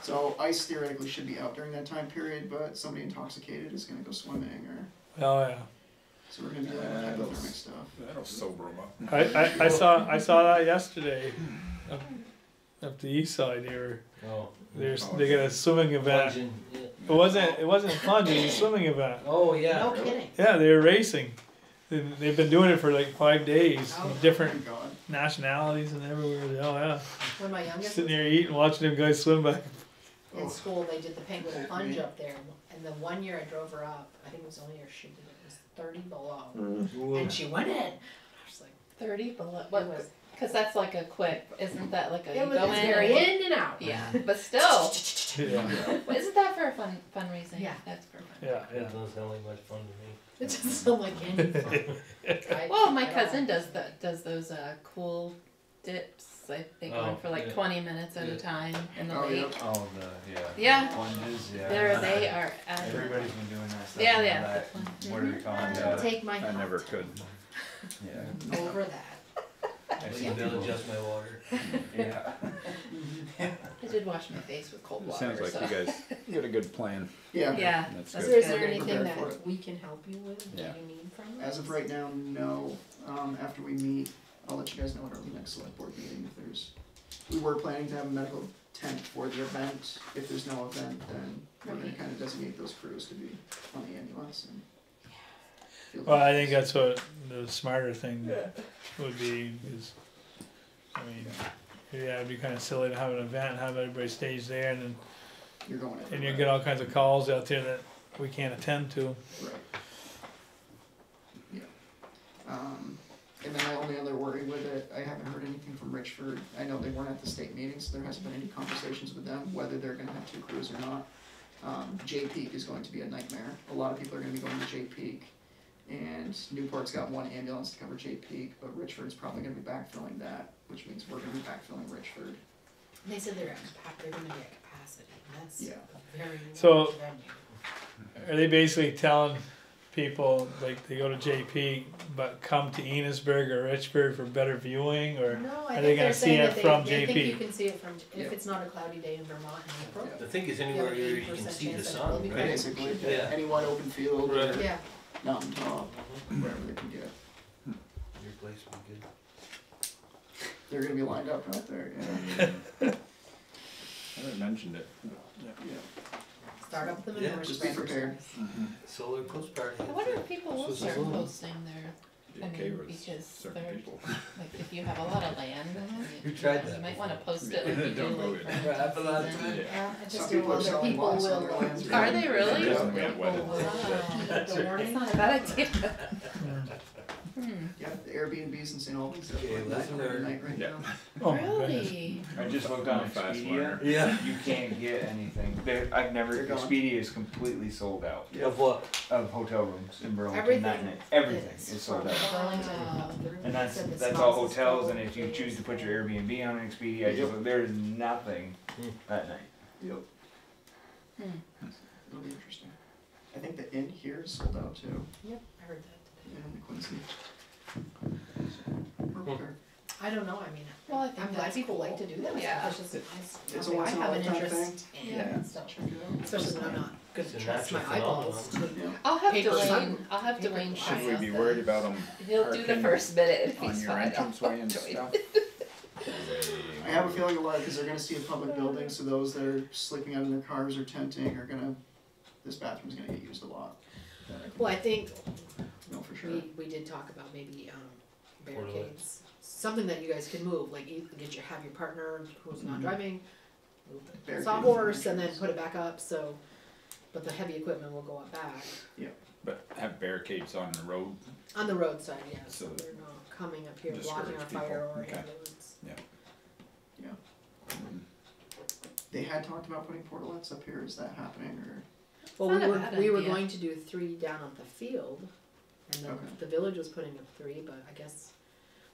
So ice theoretically should be out during that time period, but somebody intoxicated is gonna go swimming or, Oh yeah. so we're gonna be dealing with hypothermic stuff. That'll sober them up. I saw that yesterday. Up the east side, Oh. they got a swimming event. Plunging, yeah. It wasn't fun. It was a swimming event. Oh, yeah. No kidding. Yeah, they were racing. They've been doing it for like 5 days. Oh. Different God. nationalities and everywhere. Oh yeah. When my youngest Sitting was there eating, watching them guys swim back. in school, they did the penguin plunge up there, and the one year I drove her up, I think it was only her she did it, was 30 below, Whoa. and she went in. I was like, 30 below. it What? was, Because that's like a quick. Isn't that like a? it You was go it's in very and- in and out. Yeah, but still. Yeah. Well, isn't that for a fundraising? Yeah. That's for fun. Yeah. That doesn't sound like much fun to me. It doesn't sound like any fun. Right? Well, my At cousin all. does those cool dips. They go Oh, in for like yeah. 20 minutes at a Yeah. time in the Oh, yeah. lake. Oh, Yeah. plunges, yeah. They are. Everybody's been doing that stuff. Yeah, and yeah, that- the plunge. What do they call I it? will take my I hot never tub could. Yeah. over that. I see Maybe they'll people- adjust my water. Yeah. I did wash my face with cold It water. sounds like so. you guys got a good plan. Yeah. Yeah. That's that's So good. is there good. anything Prepared that for it. we can help you with, Yeah. that you need from us? As of right now, no. After we meet, I'll let you guys know at our next select board meeting if there's, we were planning to have a medical tent for the event. If there's no event, then we're gonna kind of designate those crews to be on the ambulance and. field Well, I think ambulance. that's what the smarter thing would be, is, I mean, yeah, it'd be kinda silly to have an event, and have everybody stage there, and then, You're going and you everywhere. get all kinds of calls out there that we can't attend to. Right. Yeah. And then my only other worry with it, I haven't heard anything from Richford. I know they weren't at the state meeting, so there hasn't been any conversations with them, whether they're gonna have two crews or not. J Peak is going to be a nightmare. A lot of people are gonna be going to J Peak. And Newport's got one ambulance to cover J Peak, but Richford's probably gonna be backfilling that, which means we're gonna be backfilling Richford. They said they're gonna be at capacity, and that's Yeah. a very So- large venue. Are they basically telling people, like, they go to JP, but come to Enosburgh or Richford for better viewing, or? No, Are I they think gonna they're see saying it that from they think JP? you can see it from, Yeah. if it's not a cloudy day in Vermont in April. Yeah. The thing is You anywhere have you 80% can see the chance that it will sun, be right? Basically, Yeah. any wide open field or Right. Yeah, mountain top, wherever they can get. Your place would be good. They're gonna be lined up out there, yeah. I haven't mentioned it. Yeah. start up the Yeah, manure just be spreaders. prepared. Solar post party. I wonder if people will Swiss start balloon. posting their, Be I okay mean, with because certain they're, people. like, if you have a lot of land, You you tried know, that you might before. wanna post it like you do Don't go like there. for Right, have a lot of season. time. Yeah, I Some just people do are other selling people lots on will. their lands. Are they really? It Yeah. doesn't get wet. People will, Wow. the warning. That's not a bad idea. Yeah, the Airbnbs in St. Albans, that's Okay, like lesson every learned. night right Yeah. now. Oh, my goodness. Really? I just looked on I'm a fast Expedia. learner. Yeah. You can't get anything. I've never. They're gone. Expedia is completely sold out Of what? of hotel rooms in Burlington. Everything That night. Everything is is sold from out. Burlington Wow. through. And that's Said the that's all spouse is hotels. full. And if you choose to put your Airbnb on an Expedia, I just there's nothing that night. Yep. Hmm. It'll be interesting. I think the inn here is sold out too. Yep, I heard that today. Yeah, in Quincy. We're prepared. I don't know, I mean, Well, I think I'm glad that's people cool. like to do that. Yeah. It's just nice. It's a Okay, once I in a have an lifetime interest in Yeah. so, Check it out. especially when I'm not gonna It's a trust my natural eyeballs to. Yeah. I'll have Paper Dwayne, sun. I'll have Paper Dwayne sun. try Should we out be the- worried about them He'll do the parking first minute if on he's your fine. entranceway and I'll join. stuff? I have a feeling a lot, because they're gonna see a public building, so those that are sleeping out in their cars or tenting are gonna, this bathroom's gonna get used a lot. That I can Well, I think know for sure. we did talk about maybe barricades, something that you guys can move, like you can have your partner who's not Mhm. driving, move the Barricades sawhorse and and then entrance. put it back up, so, but the heavy equipment will go up back. But have barricades on the road. On the roadside, yeah, so So they're not coming up here blocking our discourage fire people, or okay. ambulance. They had talked about putting portalets up here, is that happening, or? Well, Not a bad we were idea. going to do 3 down at the field, and then Okay. the village was putting up 3, but I guess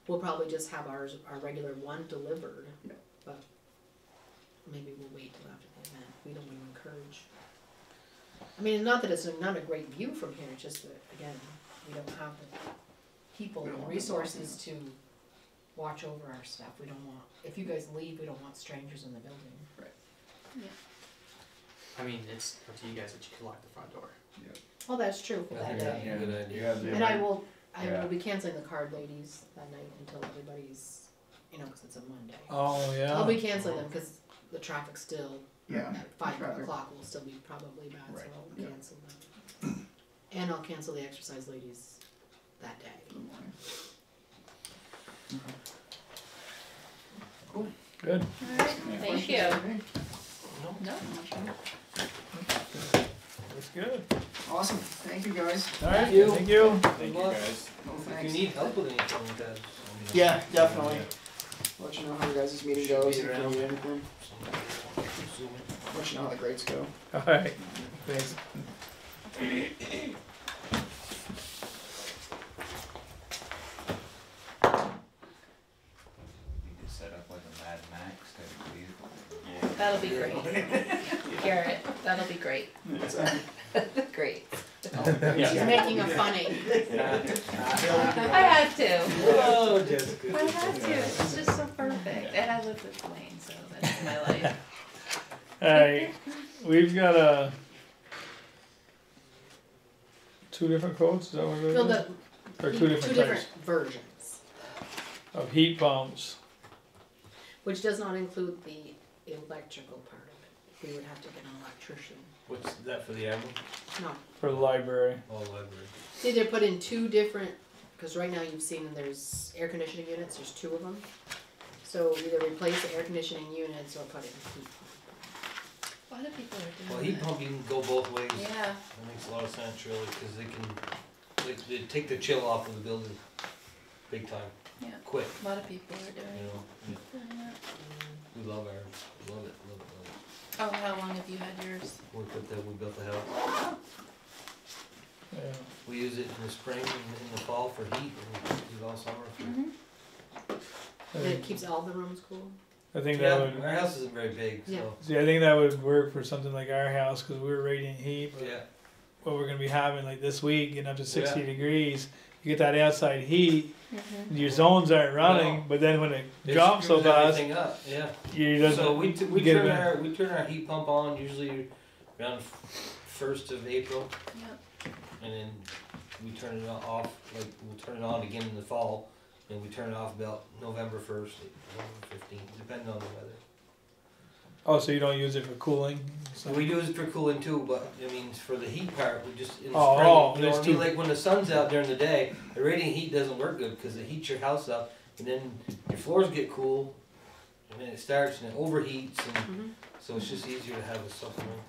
we'll probably just have our regular one delivered. Yeah. But maybe we'll wait till after the event, we don't wanna encourage. I mean, not that it's not a great view from here, it's just that, again, we don't have the people We don't and want them blocking resources to watch over our stuff, we don't want, if you guys leave, we don't want strangers in the building. I mean, it's up to you guys that you can lock the front door. Well, that's true for I that think day. that'd be a good You idea. have the And I will Yeah. be canceling the card ladies that night until everybody's, cause it's a Monday. Oh, yeah. I'll be canceling them, cause the traffic still, Yeah. at 5 traffic. o'clock will still be probably bad, so Right. I'll Yeah. cancel them. And I'll cancel the exercise ladies that day. For the morning. Good. Alright, thank you. No. No? That's good. Awesome, thank you guys. Alright, you. thank you. Thank you luck. guys. No If you thanks. need help with anything like that, just let me know. Yeah, definitely. Let you know how your guys' meeting Should goes, be if you around. need anything. Zoom in. Let you know how the grades go. Alright, thanks. Need to set up like a Mad Max type of vehicle. That'll be great. Garrett, that'll be great. What's that? Great. She's making a funny. I had to. Oh, Jessica. I had to. It's just so perfect. And I live with Dwayne, so that's my life. Alright, we've got two different quotes, is that what we're No, doing? the, Or two different types versions, of heat pumps. which does not include the electrical part of it. We would have to get an electrician. What's that for the animal? No, For the library. Oh, library. it's either put in two different, because right now you've seen there's air conditioning units, there's two of them. So either replace the air conditioning units or put in heat pump. A lot of people are doing Well, that. heat pump, you can go both ways. Yeah. That makes a lot of sense, really, because they take the chill off of the building, big time, Yeah. quick. A lot of people are doing You know, doing that. we love ours, love it, love it, love it. Oh, how long have you had yours? We built the house. Yeah. We use it in the spring and in the fall for heat, and we use it all summer for. And it keeps all the rooms cool. I think Yeah, that would. our house isn't very big, so. Yeah. See, I think that would work for something like our house because we're radiant heat. But Yeah. what we're gonna be having like this week, getting up to 60 Yeah. degrees, you get that outside heat. Mm-hmm. Your zones aren't running, No. but then when it It drops so screws fast, everything up, yeah. you doesn't. So we get turn it we turn our heat pump on usually around 1st of April, Yep. and then we turn it off, like, we'll turn it on again in the fall, and we turn it off about November 1st, November 15th, depending on the weather. Oh, so you don't use it for cooling? So we use it for cooling too, but I mean, for the heat part, we just, in the Oh, spring, oh, you know there's what I mean? two- Like when the sun's out during the day, the radiant heat doesn't work good, because it heats your house up, and then your floors get cool, and then it starts and it overheats, and Mm-hmm. so it's just easier to have a supplement.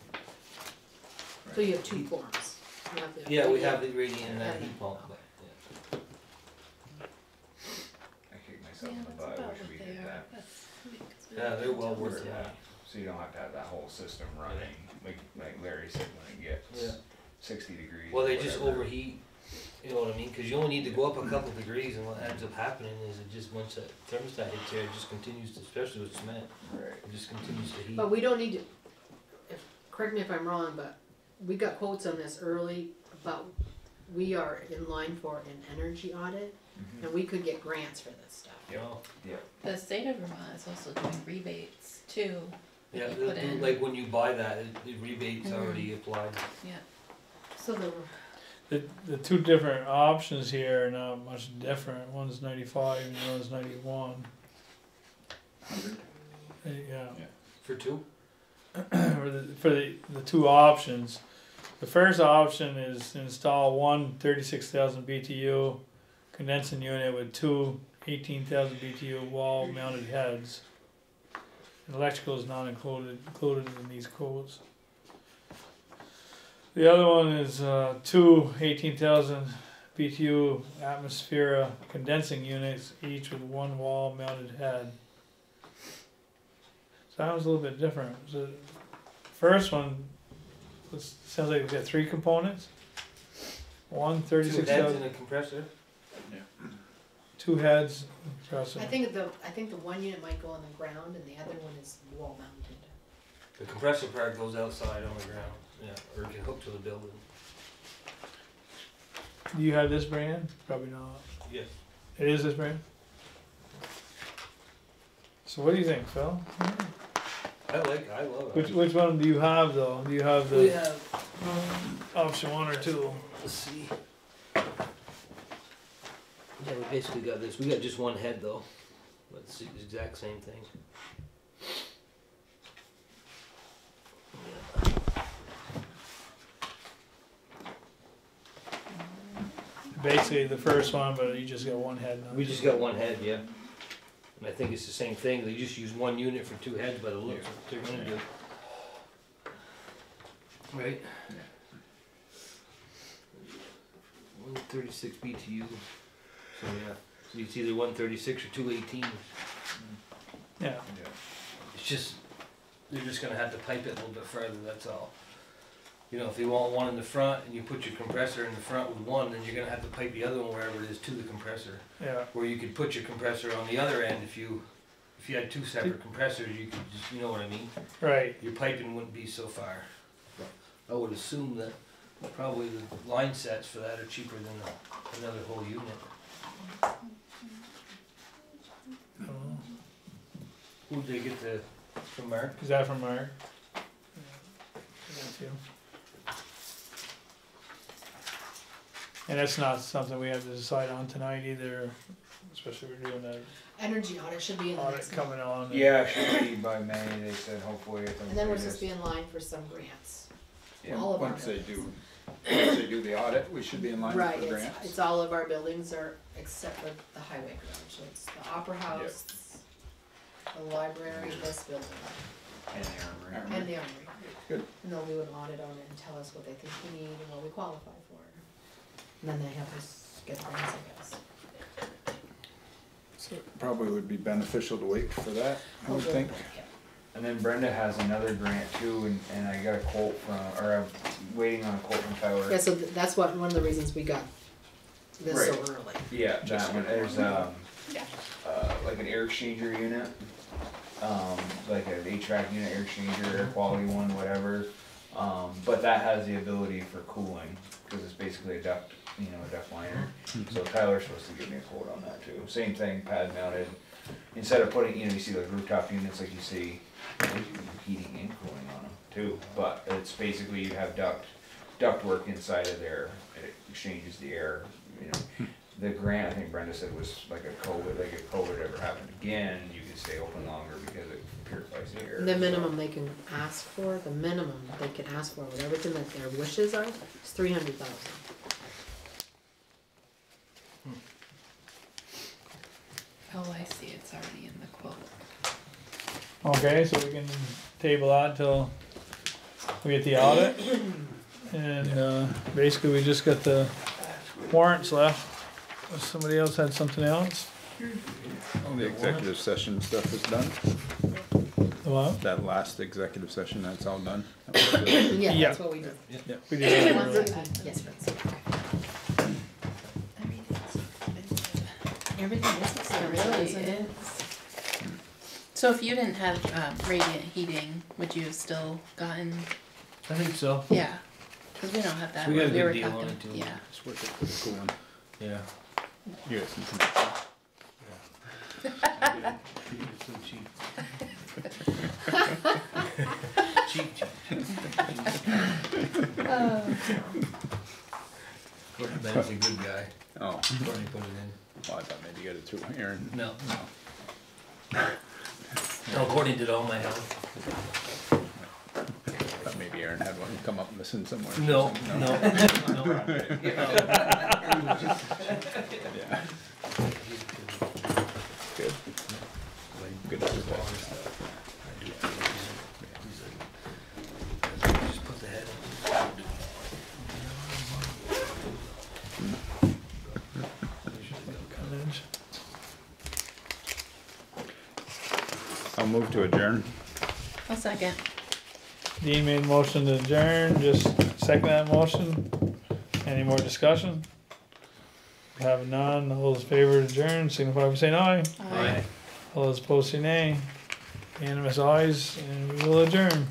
So you have two forms. You have the Yeah, we radiant- have the radiant and that heat pump, but, yeah. I kick myself Yeah, in the that's butt, I about wish what we they did are. that. That's because we Yeah, they're well worth it. Yeah, so you don't have to have that whole system running, like Larry said, when it gets Yeah. 60 degrees. Well, or they just whatever. overheat, you know what I mean? Because you only need to go up a couple degrees, and what ends up happening is it just, once that thermostat hits there, it just continues to, especially with cement, Right. it just continues to heat. But we don't need to, correct me if I'm wrong, but we got quotes on this early, but we are in line for an energy audit, Mhm. and we could get grants for this stuff. You know? The state of Vermont is also doing rebates too. that Yeah, you they'll put do, in. like when you buy that, the rebate's Mhm. already applied. Yeah. So The two different options here are not much different. One's 95 and one's 91. Yeah. For two? For the two options. The first option is install one 36,000 BTU condensing unit with two 18,000 BTU wall mounted heads. And electrical is not included in these quotes. The other one is two 18,000 BTU Atmosphera condensing units, each with one wall mounted head. So that was a little bit different. So first one sounds like it's got three components. One Two heads 36,000, and a compressor? two heads, compressor. I think the one unit might go on the ground and the other one is wall mounted. The compressor part goes outside on the ground, yeah, or get hooked to the building. Do you have this brand? Probably not. Yes. It is this brand? So what do you think, Phil? I love it. Which one do you have though? Do you have We the have, option one or two? let's see. Yeah, we basically got this. We got just one head though. But it's the exact same thing. Basically the first one, but you just got one head now. We just got one head, yeah. And I think it's the same thing. They just use one unit for two heads by the looks of what they're gonna do. Right? 136 BTU. So yeah. So it's either 136 or 218. Yeah. It's just, you're just gonna have to pipe it a little bit further, that's all. You know, if you want one in the front and you put your compressor in the front with one, then you're gonna have to pipe the other one wherever it is to the compressor. Yeah. Where you could put your compressor on the other end if you had two separate compressors, you could just, you know what I mean? Right. Your piping wouldn't be so far. I would assume that probably the line sets for that are cheaper than another whole unit. Oh. Who'd they get from Mark? Is that from Mark? Yeah. That's you. And that's not something we have to decide on tonight either, especially if we're doing that. energy audit should be in the audit next month. coming on. Yeah, it should be by May, they said, hopefully. And then we're supposed to be in line for some grants. Yeah, All of our Once they buildings. once they do the audit, we should be in line Right, for grants. it's all of our buildings are, except for the highway garage, so it's the Opera House, the library, this building, And the armory. and the armory. Good. And they'll do an audit on it and tell us what they think we need and what we qualify for. And then they help us get grants, I guess. So it probably would be beneficial to wait for that, I would think. And then Brenda has another grant too, and I got a quote from, or I'm waiting on a quote from Tyler. Yeah, so that's what, one of the reasons we got this so Right. early. Yeah, that one, there's, like an air exchanger unit, like an HVAC unit, air exchanger, air quality one, whatever. But that has the ability for cooling, cause it's basically a duct, a duct liner. So Tyler's supposed to give me a quote on that too. Same thing, pad mounted. Instead of putting, you see those rooftop units like you see, you can do heating and cooling on them too. But it's basically you have duct work inside of there. It exchanges the air, The grant, I think Brenda said, was like a COVID, like if COVID ever happened again, you could stay open longer because it purifies the air. The minimum they can ask for, with everything that their wishes are, is $300,000. Oh, I see, it's already in the quote. Okay, so we can table that till we get the audit. And, basically we just got the warrants left. If somebody else had something else? All the executive session stuff is done. The what? That last executive session, that's all done. Yeah, Yeah. that's what we did. Yeah, we did that earlier. Yes, Vince. Everything is, It really is. So if you didn't have radiant heating, would you have still gotten, I think so. yeah, cause we don't have that. We got a good were deal on talking- it, too. Yeah. It's worth it for the cooling. Yeah. You guys can come up. It's so cheap. Cheap. Ben's a good guy. Oh, Courtney put it in. well, I thought maybe you got it through Aaron. No. No, Courtney did all my help. Thought maybe Aaron had one come up missing somewhere. No. Yeah. Good. Good to see that. Just put the head I'll move to adjourn. A second. Dean made a motion to adjourn, just second that motion. Any more discussion? Having none, all those in favor of adjourn, signify by saying aye. Aye. All those opposed say nay. Unanimous ayes, and we will adjourn.